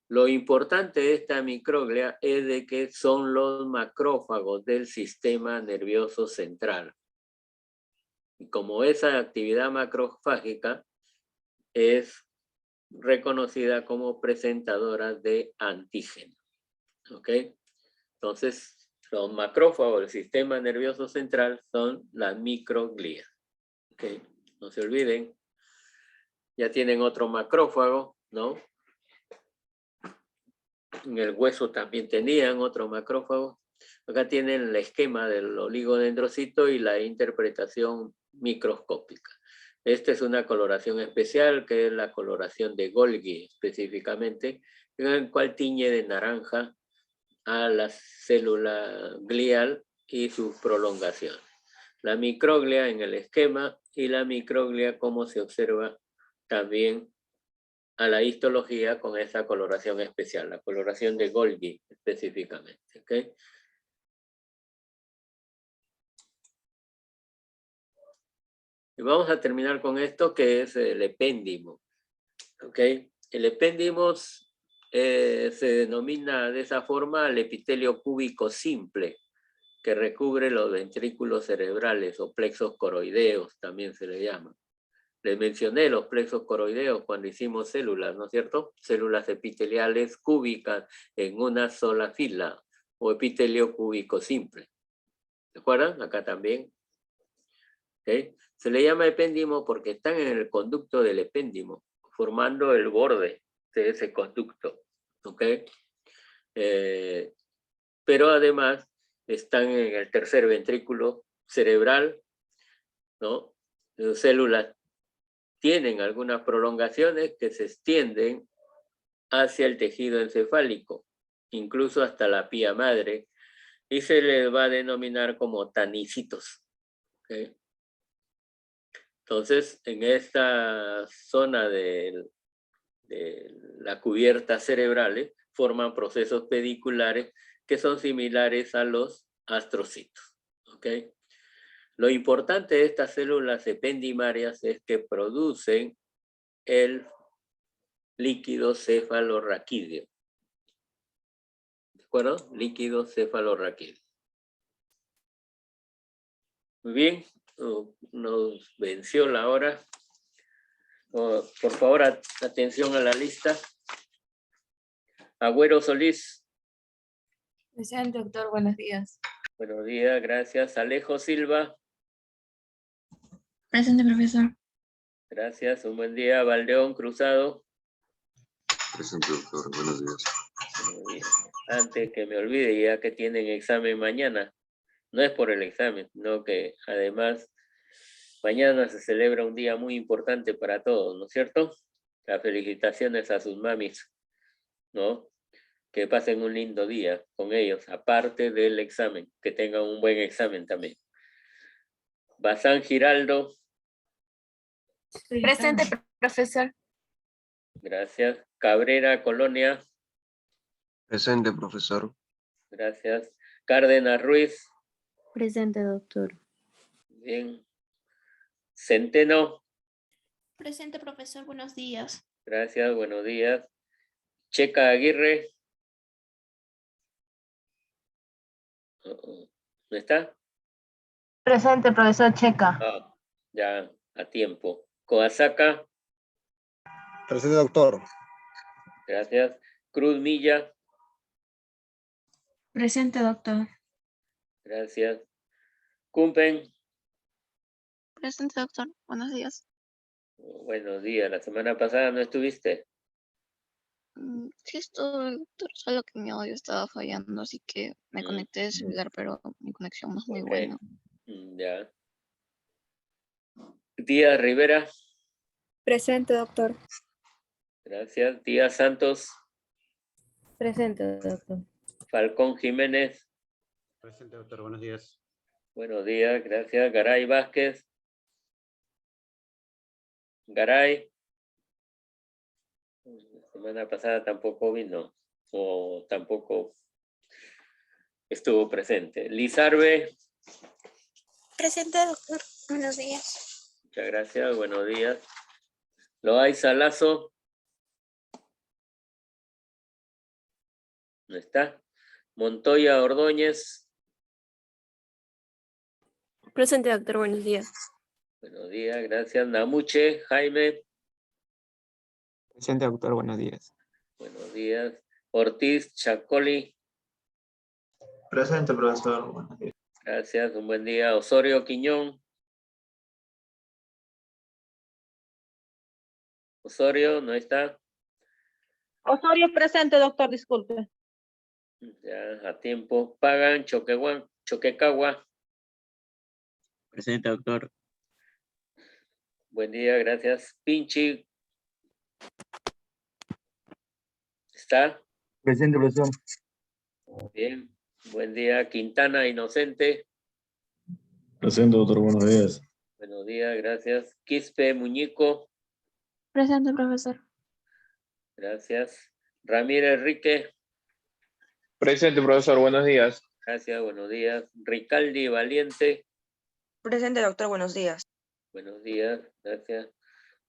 Lo importante de esta microglia es de que son los macrófagos del sistema nervioso central. Y como esa actividad macrofágica es reconocida como presentadora de antígeno. ¿Ok? Entonces, los macrófagos del sistema nervioso central son las microglias. ¿Ok? No se olviden. Ya tienen otro macrófago, ¿no? En el hueso también tenían otro macrófago. Acá tienen el esquema del oligodendrocito y la interpretación microscópica. Esta es una coloración especial, que es la coloración de Golgi específicamente, en el cual tiñe de naranja a la célula glial y sus prolongaciones. La microglia en el esquema y la microglia como se observa también a la histología con esa coloración especial, la coloración de Golgi específicamente. ¿Okay? Y vamos a terminar con esto que es el epéndimo. ¿Okay? El epéndimo se denomina de esa forma el epitelio cúbico simple, que recubre los ventrículos cerebrales o plexos coroideos, también se le llama. Les mencioné los plexos coroideos cuando hicimos células, ¿no es cierto? Células epiteliales cúbicas en una sola fila, o epitelio cúbico simple. ¿Se acuerdan? Acá también. ¿Okay? Se le llama epéndimo porque están en el conducto del epéndimo, formando el borde de ese conducto. ¿Okay? Pero además están en el tercer ventrículo cerebral, ¿no? Las células tienen algunas prolongaciones que se extienden hacia el tejido encefálico, incluso hasta la pía madre, y se les va a denominar como tanicitos. ¿Okay? Entonces, en esta zona de la cubierta cerebral forman procesos pediculares que son similares a los astrocitos. ¿Okay? Lo importante de estas células ependimarias es que producen el líquido cefalorraquídeo. ¿De acuerdo? Líquido cefalorraquídeo. Muy bien, nos venció la hora. Por favor, atención a la lista. Agüero Solís. Presente, doctor. Buenos días. Buenos días, gracias. Alejo Silva. Presente, profesor. Gracias, un buen día. Valdeón Cruzado. Presente, doctor. Buenos días. Muy bien. Antes que me olvide, ya que tienen examen mañana, no es por el examen, sino que además mañana se celebra un día muy importante para todos, ¿no es cierto? Las felicitaciones a sus mamis, ¿no? Que pasen un lindo día con ellos, aparte del examen, que tengan un buen examen también. Bazán Giraldo. Presente, profesor. Gracias. Cabrera Colonia. Presente, profesor. Gracias. Cárdenas Ruiz. Presente, doctor. Bien. Centeno. Presente, profesor. Buenos días. Gracias, buenos días. Checa Aguirre. ¿No está? Presente, profesor Checa. Ah, ya, a tiempo. Coasaca. Presente, doctor. Gracias. Cruz Milla. Presente, doctor. Gracias. Cumpen. Presente, doctor. Buenos días. Buenos días. La semana pasada no estuviste. Sí estoy, doctor, solo que mi audio estaba fallando, así que me conecté de celular, pero mi conexión no es muy buena. Ya. Díaz Rivera. Presente, doctor. Gracias. Díaz Santos. Presente, doctor. Falcón Jiménez. Presente, doctor. Buenos días. Buenos días. Gracias. Garay Vázquez. Garay. La semana pasada tampoco vino o tampoco estuvo presente. Lizarbe. Presente, doctor. Buenos días. Muchas gracias. Buenos días. Loaiza Lazo. ¿No está? Montoya Ordóñez. Presente, doctor. Buenos días. Buenos días, gracias. Namuche, Jaime. Presente, doctor. Buenos días. Buenos días. Ortiz Chacoli. Presente, profesor. Buenos días. Gracias, un buen día. Osorio Quiñón. Osorio, ¿no está? Osorio presente, doctor, disculpe. Ya, a tiempo. Pagan, Choquecagua. Presente, doctor. Buen día, gracias. Pinchi. ¿Está? Presente, profesor. Bien. Buen día. Quintana Inocente. Presente, doctor. Buenos días. Buenos días, gracias. Quispe Muñico. Presente, profesor. Gracias. Ramírez Enrique. Presente, profesor. Buenos días. Gracias, buenos días. Ricaldi Valiente. Presente, doctor. Buenos días. Buenos días, gracias.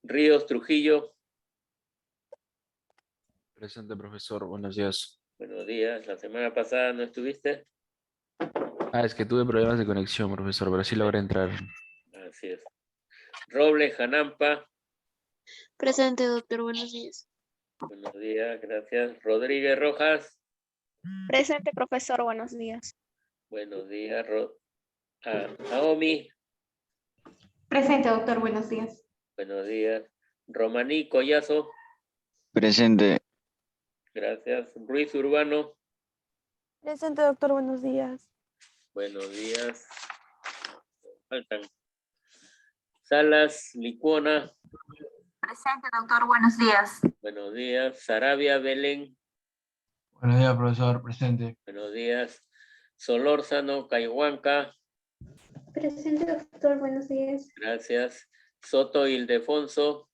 Ríos Trujillo. Presente, profesor. Buenos días. Buenos días. La semana pasada no estuviste. Es que tuve problemas de conexión, profesor, pero sí logré entrar. Así es. Robles Janampa. Presente, doctor. Buenos días. Buenos días, gracias. Rodríguez Rojas. Presente, profesor. Buenos días. Buenos días. Naomi. Presente, doctor. Buenos días. Buenos días. Romaní Collazo. Presente. Gracias. Ruiz Urbano. Presente, doctor. Buenos días. Buenos días. Faltan. Salas Licuona. Presente, doctor. Buenos días. Buenos días. Sarabia Belén. Buenos días, profesor. Presente. Buenos días. Solórzano Caihuanca. Presente, doctor. Buenos días. Gracias. Soto Ildefonso.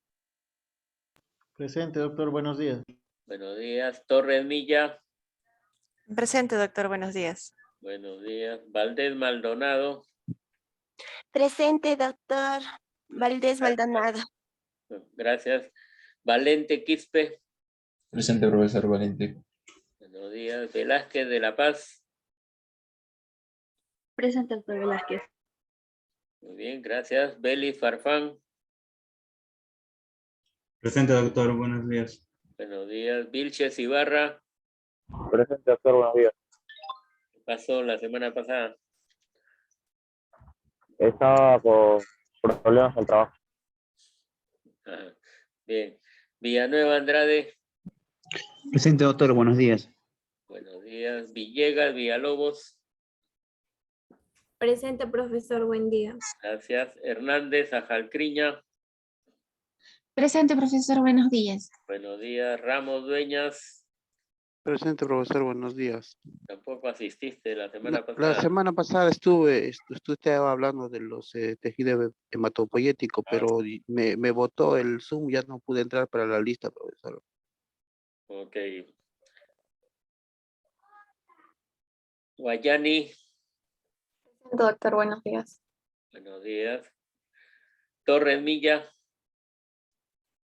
Presente, doctor. Buenos días. Buenos días. Torres Milla. Presente, doctor. Buenos días. Buenos días. Valdés Maldonado. Presente, doctor. Valdés Maldonado. Gracias. Valente Quispe. Presente, profesor Valente. Buenos días. Velázquez de La Paz. Presente, doctor Velázquez. Muy bien, gracias. Beli Farfán. Presente, doctor. Buenos días. Buenos días. Vilches Ibarra. Presente, doctor. Buenos días. ¿Qué pasó la semana pasada? Estaba por problemas en el trabajo. Ajá. Bien. Villanueva Andrade. Presente, doctor. Buenos días. Buenos días. Villegas Villalobos. Presente, profesor. Buen día. Gracias. Hernández Ajalcriña. Presente, profesor. Buenos días. Buenos días. Ramos Dueñas. Presente, profesor, buenos días. Tampoco asististe la semana pasada. La semana pasada usted estaba hablando de los tejidos hematopoyéticos, pero me botó el Zoom, ya no pude entrar para la lista, profesor. Ok. Guayani. Doctor, buenos días. Buenos días. Torres Milla.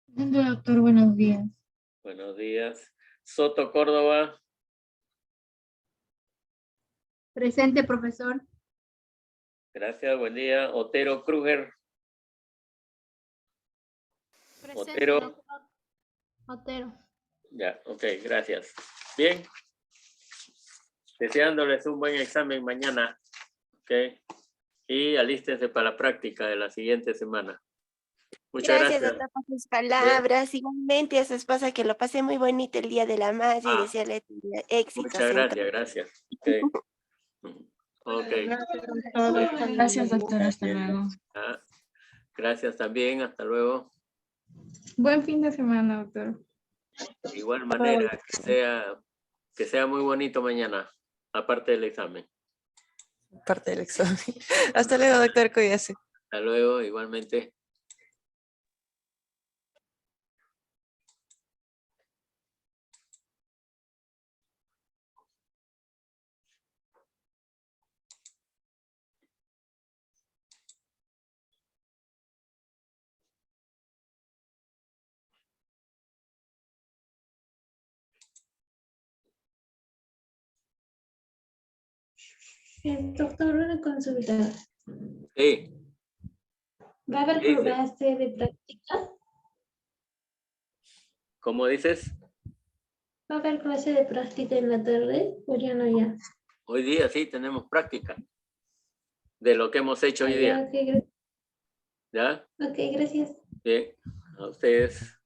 Presente, doctor, buenos días. Buenos días. Soto Córdoba. Presente, profesor. Gracias, buen día. Otero Kruger. Otero. Otero. Ya, ok, gracias. Bien. Deseándoles un buen examen mañana. Ok. Y alístense para la práctica de la siguiente semana. Muchas gracias. Doctor, por sus palabras. Igualmente a su esposa, que lo pasé muy bonito el Día de la Madre y desearle éxito. Muchas gracias, gracias. Okay. Okay. Gracias, doctor. Hasta luego. Gracias también. Hasta luego. Buen fin de semana, doctor. De igual manera, que sea muy bonito mañana, aparte del examen. Parte del examen. Hasta luego, doctor. Cuídese. Hasta luego, igualmente. Doctor, una consulta. Sí. ¿Va a haber clase de práctica? ¿Cómo dices? ¿Va a haber clase de práctica en la tarde o ya no ya? Hoy día sí tenemos práctica de lo que hemos hecho hoy día. Ok, ¿Ya? gracias. Bien, a ustedes.